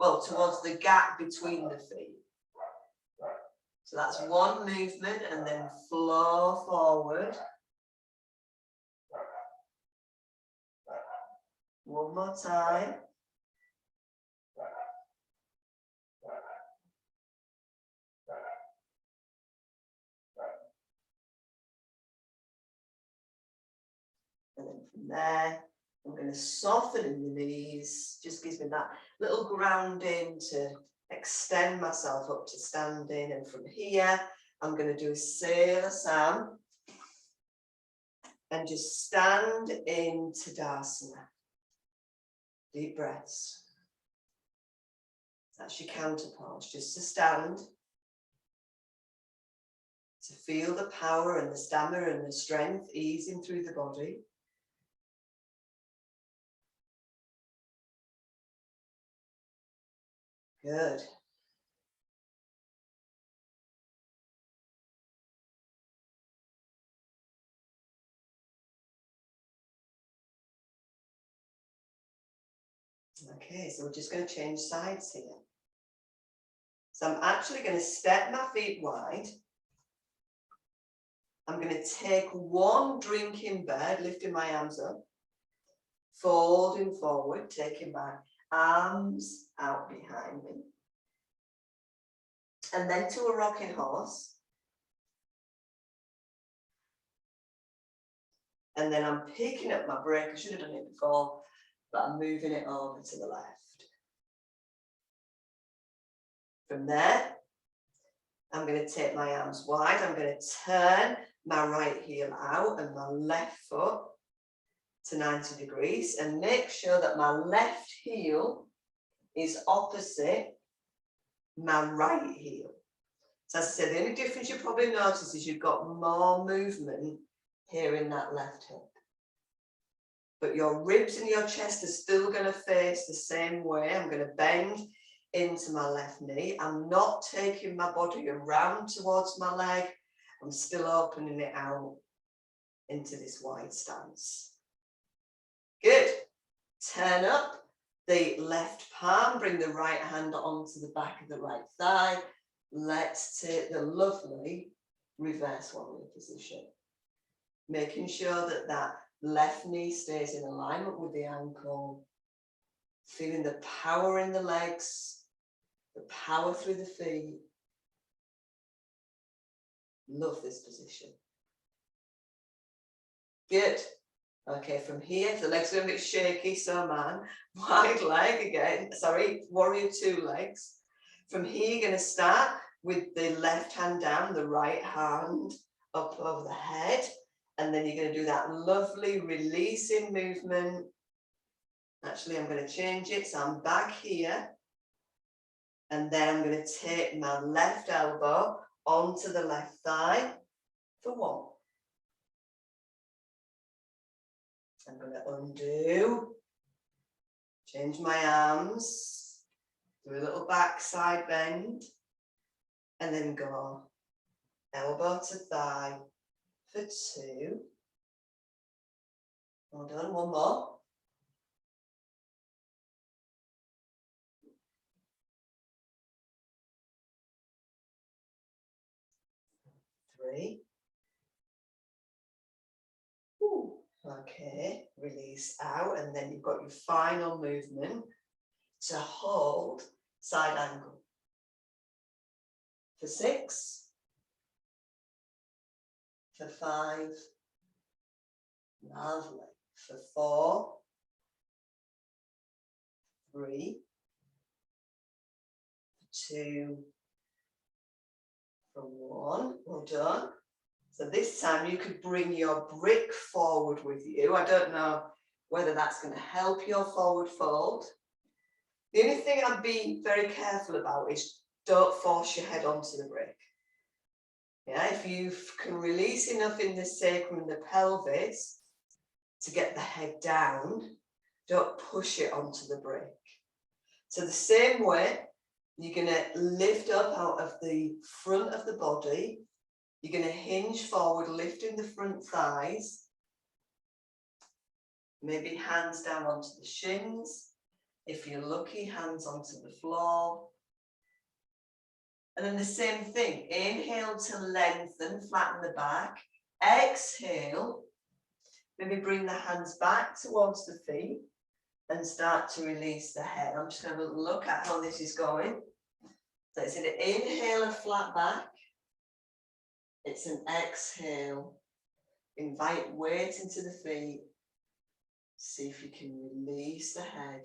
Well, towards the gap between the feet. So that's one movement, and then flow forward. One more time. And then from there, I'm going to soften in the knees. Just gives me that little grounding to extend myself up to standing. And from here, I'm going to do a Sailor Sam and just stand in Tadasana. Deep breaths. That's your counter pose, just to stand, to feel the power and the stamina and the strength easing through the body. Good. Okay, so we're just going to change sides here. So I'm actually going to step my feet wide. I'm going to take one drink in bed, lifting my arms up, folding forward, taking my arms out behind me. And then to a rocking horse. And then I'm picking up my break. I should have done it before, but I'm moving it over to the left. From there, I'm going to take my arms wide. I'm going to turn my right heel out and my left foot to 90 degrees and make sure that my left heel is opposite my right heel. So as I said, the only difference you probably notice is you've got more movement here in that left hip. but your ribs and your chest are still going to face the same way. I'm going to bend into my left knee. I'm not taking my body around towards my leg. I'm still opening it out into this wide stance. Good. Turn up the left palm, bring the right hand onto the back of the right thigh. Let's take the lovely reverse warrior position. Making sure that that left knee stays in alignment with the ankle. Feeling the power in the legs, the power through the feet. Love this position. Good. Okay, from here, if the legs are a bit shaky, so man, wide leg again, sorry, warrior two legs. From here, you're going to start with the left hand down, the right hand up over the head. And then you're going to do that lovely releasing movement. Actually, I'm going to change it. So I'm back here. And then I'm going to take my left elbow onto the left thigh for one. I'm going to undo, change my arms, do a little back side bend, and then go elbow to thigh for two. Well done, one more. Three. Ooh. Okay, release out, and then you've got your final movement to hold side angle. For six, for five, lovely, for four, three, for two, for one, well done. So this time you could bring your brick forward with you. I don't know whether that's going to help your forward fold. The only thing I'd be very careful about is don't force your head onto the brick. Yeah, if you can release enough in the sacrum and the pelvis to get the head down, don't push it onto the brick. So the same way, you're going to lift up out of the front of the body. You're going to hinge forward, lifting the front thighs. Maybe hands down onto the shins. If you're lucky, hands onto the floor. And then the same thing. Inhale to lengthen, flatten the back. Exhale. Maybe bring the hands back towards the feet and start to release the head. I'm just going to look at how this is going. So it's an inhale, a flat back. It's an exhale. Invite weight into the feet. See if you can release the head.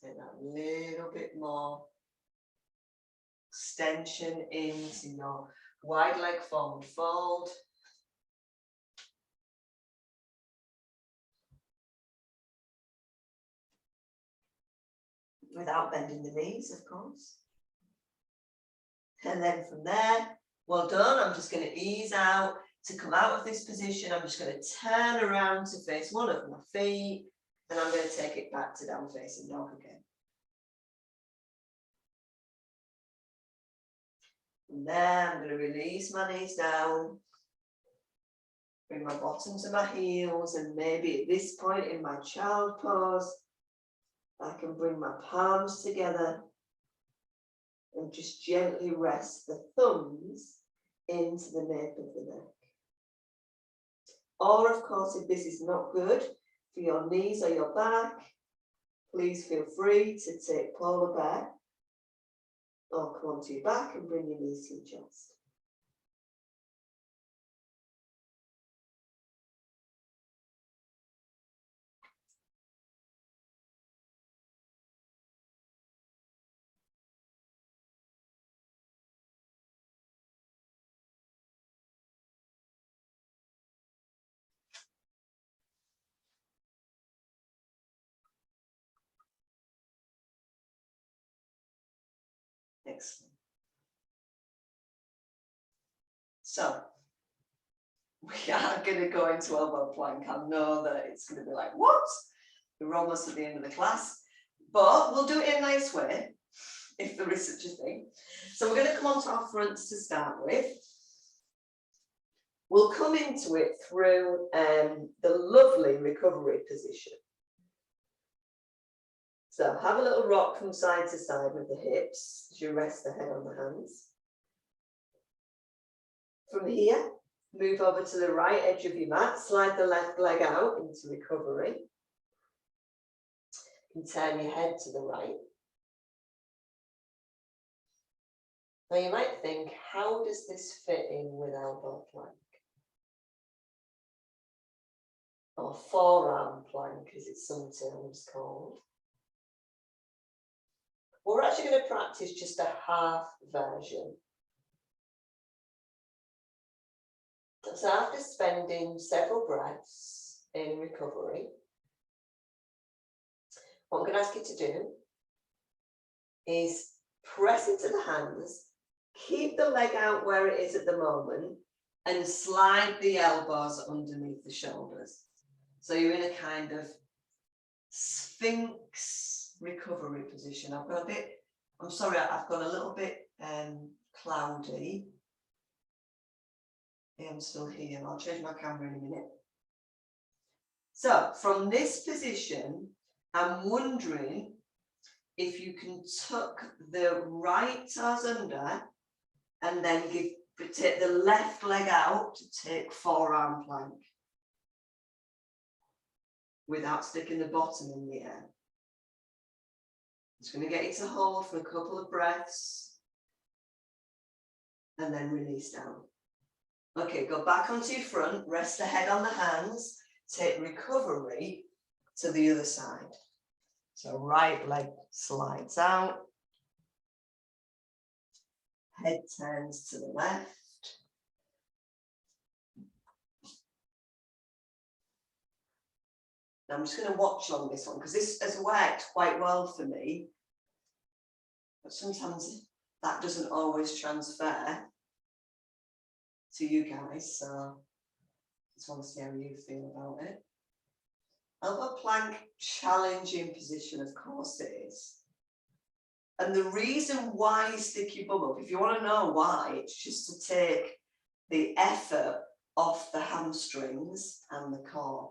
Take that little bit more. Extension into your wide leg forward fold. Without bending the knees, of course. And then from there, well done. I'm just going to ease out. To come out of this position, I'm just going to turn around to face one of my feet, and I'm going to take it back to down facing dog again. From there, I'm going to release my knees down, bring my bottom to my heels, and maybe at this point in my child pose, I can bring my palms together and just gently rest the thumbs into the nape of the neck. Or, of course, if this is not good for your knees or your back, please feel free to take polar bear or come onto your back and bring your knees to your chest. Excellent. So, we are going to go into elbow plank. I know that it's going to be like, what? We're almost at the end of the class, but we'll do it in a nice way, if there is such a thing. So we're going to come on to our fronts to start with. We'll come into it through the lovely recovery position. So have a little rock from side to side with the hips as you rest the head on the hands. From here, move over to the right edge of your mat, slide the left leg out into recovery. You can turn your head to the right. Now you might think, how does this fit in with elbow plank? Or forearm plank, as it's sometimes called. We're actually going to practice just a half version. So after spending several breaths in recovery, what I'm going to ask you to do is press into the hands, keep the leg out where it is at the moment, and slide the elbows underneath the shoulders. So you're in a kind of Sphinx recovery position. I've got a bit, I'm sorry, I've got a little bit cloudy. I'm still here. I'll change my camera in a minute. So from this position, I'm wondering if you can tuck the right toes under and then take the left leg out to take forearm plank without sticking the bottom in the air. Just going to get you to hold for a couple of breaths and then release down. Okay, go back onto your front, rest the head on the hands, take recovery to the other side. So right leg slides out, head turns to the left. Now I'm just going to watch on this one because this has worked quite well for me, but sometimes that doesn't always transfer to you guys, so just want to see how you feel about it. Elbow plank, challenging position, of course it is. And the reason why you stick your bum up, if you want to know why, it's just to take the effort off the hamstrings and the core.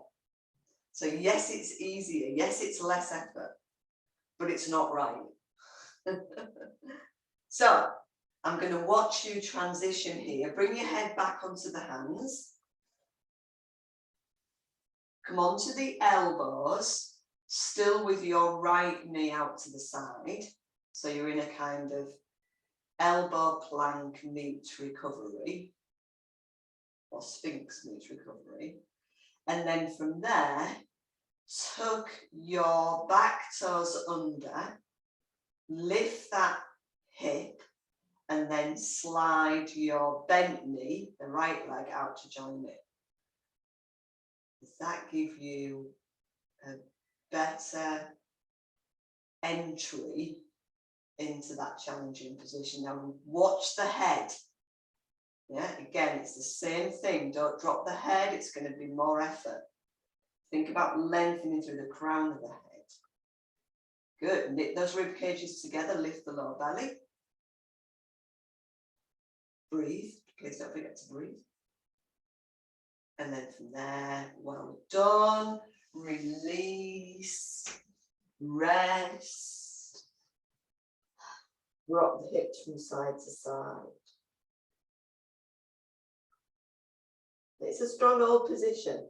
So yes, it's easier, yes, it's less effort, but it's not right. So I'm going to watch you transition here. Bring your head back onto the hands. Come onto the elbows, still with your right knee out to the side. So you're in a kind of elbow plank meet recovery, or Sphinx meet recovery. And then from there, tuck your back toes under, lift that hip, and then slide your bent knee, the right leg, out to join it. Does that give you a better entry into that challenging position? Now watch the head. Yeah, again, it's the same thing. Don't drop the head, it's going to be more effort. Think about lengthening through the crown of the head. Good. Knit those rib cages together, lift the lower belly. Breathe. Please don't forget to breathe. And then from there, well done. Release. Rest. Rock the hips from side to side. It's a strong old position.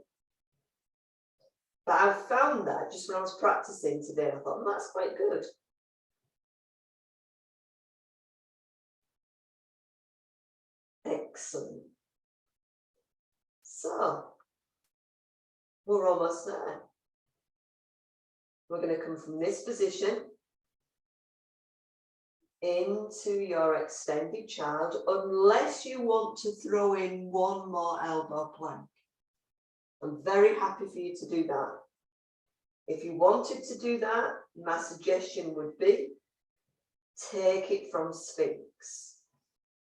But I found that just when I was practicing today, I thought, oh, that's quite good. Excellent. So, we're almost there. We're going to come from this position into your extended child, unless you want to throw in one more elbow plank. I'm very happy for you to do that. If you wanted to do that, my suggestion would be take it from Sphinx.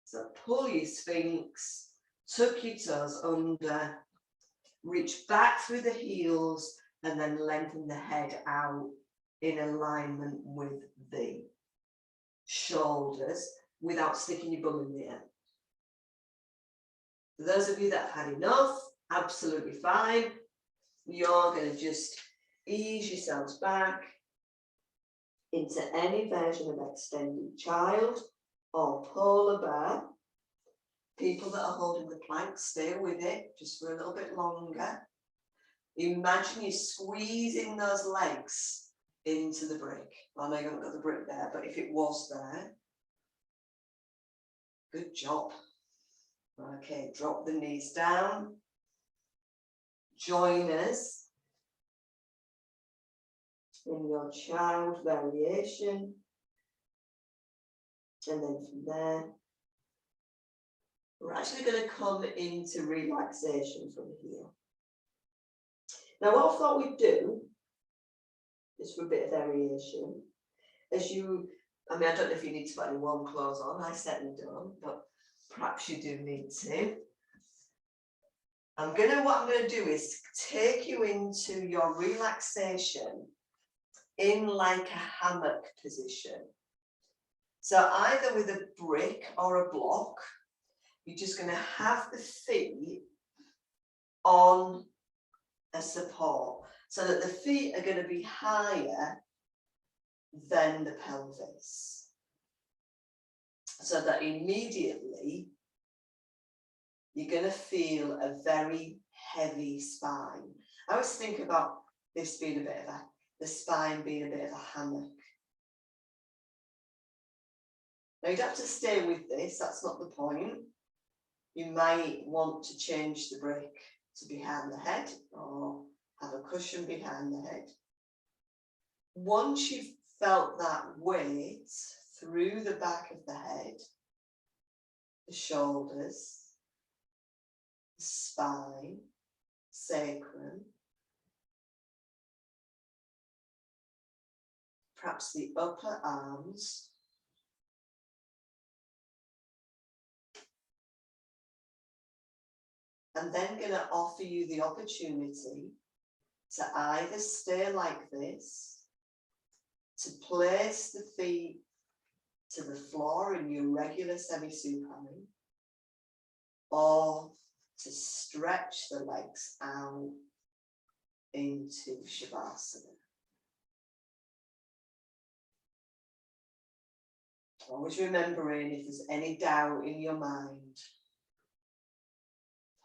So pull your Sphinx Tuck your toes under, reach back through the heels, and then lengthen the head out in alignment with the shoulders without sticking your bum in the air. For those of you that have had enough, absolutely fine. You're going to just ease yourselves back into any version of extended child or polar bear. People that are holding the plank, stay with it just for a little bit longer. Imagine you're squeezing those legs into the brick. I know you haven't got the brick there, but if it was there, good job. Okay, drop the knees down. Join us in your child variation. And then from there, we're actually going to come into relaxation from here. Now, what I thought we'd do, just for a bit of variation, as you, I mean, I don't know if you need to put any warm clothes on, I certainly don't, but perhaps you do need to. What I'm going to do is take you into your relaxation in like a hammock position. So either with a brick or a block, you're just going to have the feet on a support so that the feet are going to be higher than the pelvis. So that immediately you're going to feel a very heavy spine. I always think about this being a bit of the spine being a bit of a hammock. Now, you don't have to stay with this, that's not the point. You might want to change the brick to behind the head or have a cushion behind the head. Once you've felt that weight through the back of the head, the shoulders, the spine, sacrum, perhaps the upper arms, I'm then going to offer you the opportunity to either stay like this, to place the feet to the floor in your regular semi-supine, or to stretch the legs out into Shavasana. Always remembering, if there's any doubt in your mind,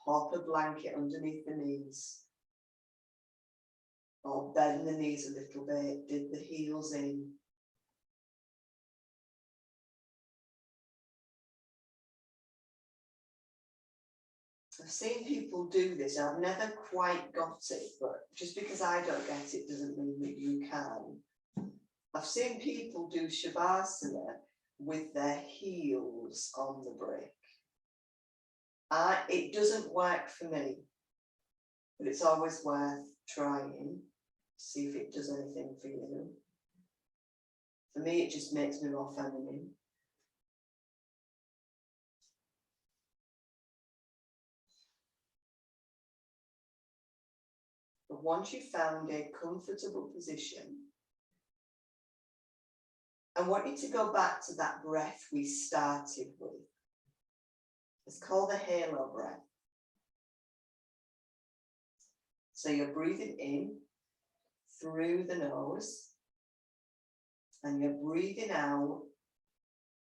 pop a blanket underneath the knees, or bend the knees a little bit, dig the heels in. I've seen people do this. I've never quite got it, but just because I don't get it doesn't mean that you can. I've seen people do Shavasana with their heels on the brick. It doesn't work for me, but it's always worth trying, see if it does anything for you. For me, it just makes me more feminine. But once you've found a comfortable position, I want you to go back to that breath we started with. It's called the halo breath. So you're breathing in through the nose, and you're breathing out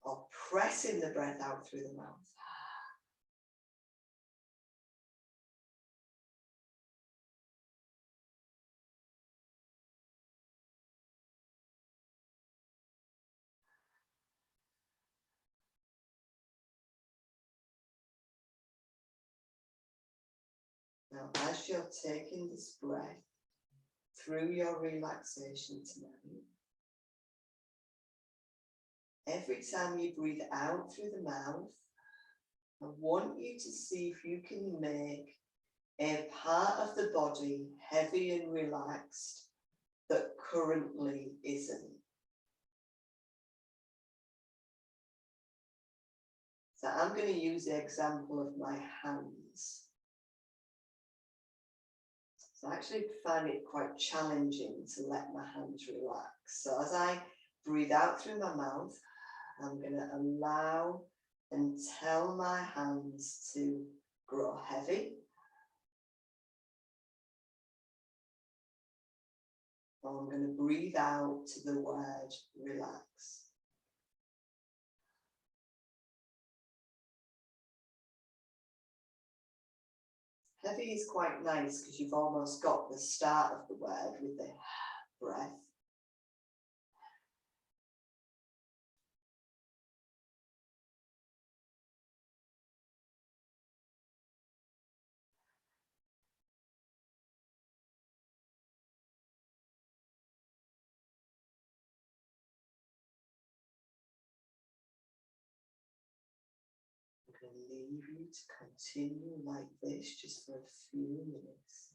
or pressing the breath out through the mouth. Now, as you're taking this breath through your relaxation tonight, every time you breathe out through the mouth, I want you to see if you can make a part of the body heavy and relaxed that currently isn't. So I'm going to use the example of my hands. So I actually find it quite challenging to let my hands relax. So as I breathe out through my mouth, I'm going to allow and tell my hands to grow heavy. I'm going to breathe out to the word relax. Heavy is quite nice because you've almost got the start of the word with the breath. I'm going to leave you to continue like this just for a few minutes.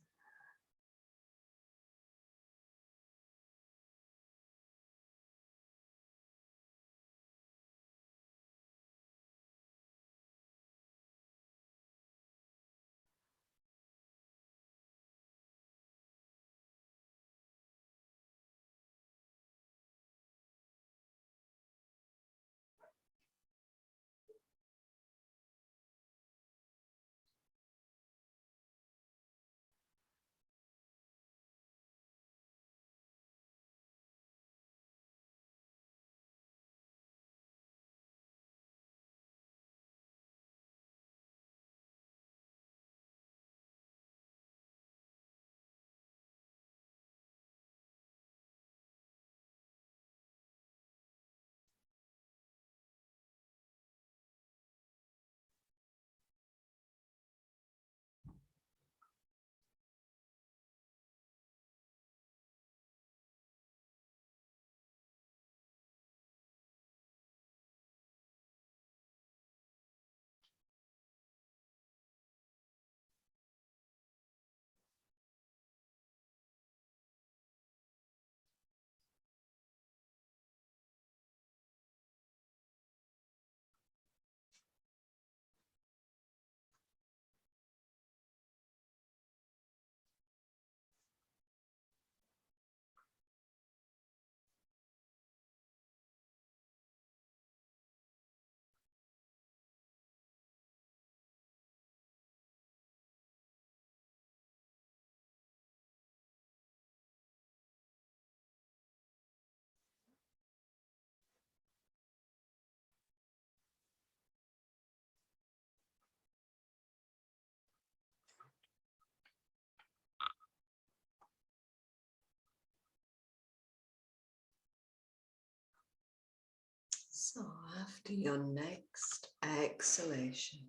So after your next exhalation,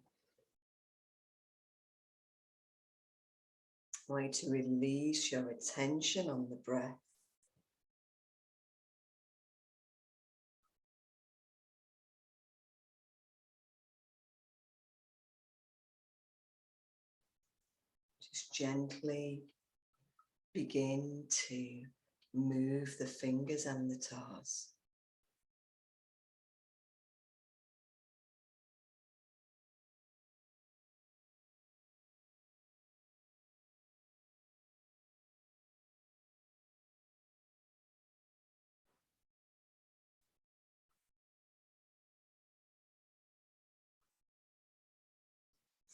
I want you to release your attention on the breath. Just gently begin to move the fingers and the toes.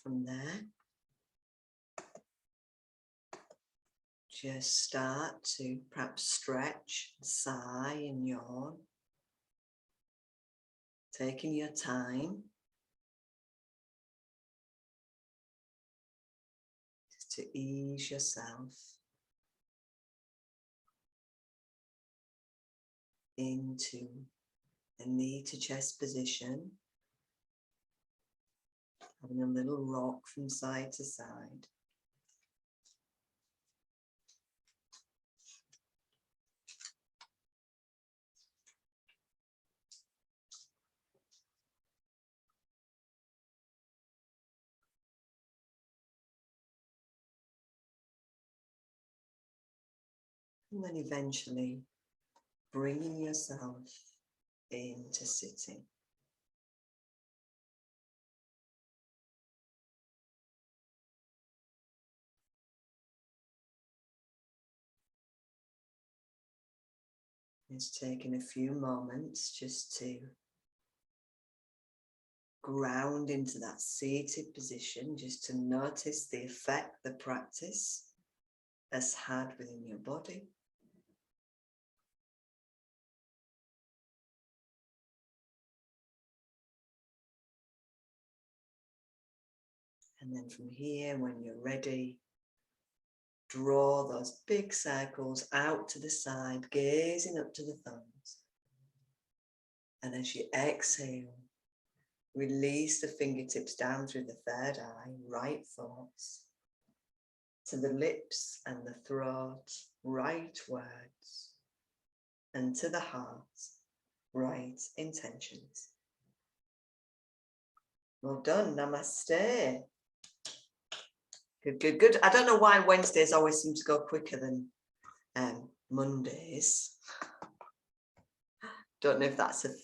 From there, just start to perhaps stretch, sigh and yawn. Taking your time just to ease yourself into a knee to chest position, having a little rock from side to side. And then eventually bringing yourself into sitting. It's taking a few moments just to ground into that seated position, just to notice the effect the practice has had within your body. And then from here, when you're ready, draw those big circles out to the side, gazing up to the thumbs. And as you exhale, release the fingertips down through the third eye, right thoughts, to the lips and the throat, right words, and to the heart, right intentions. Well done, namaste. Good, good, good. I don't know why Wednesdays always seem to go quicker than Mondays. Don't know if that's a thing.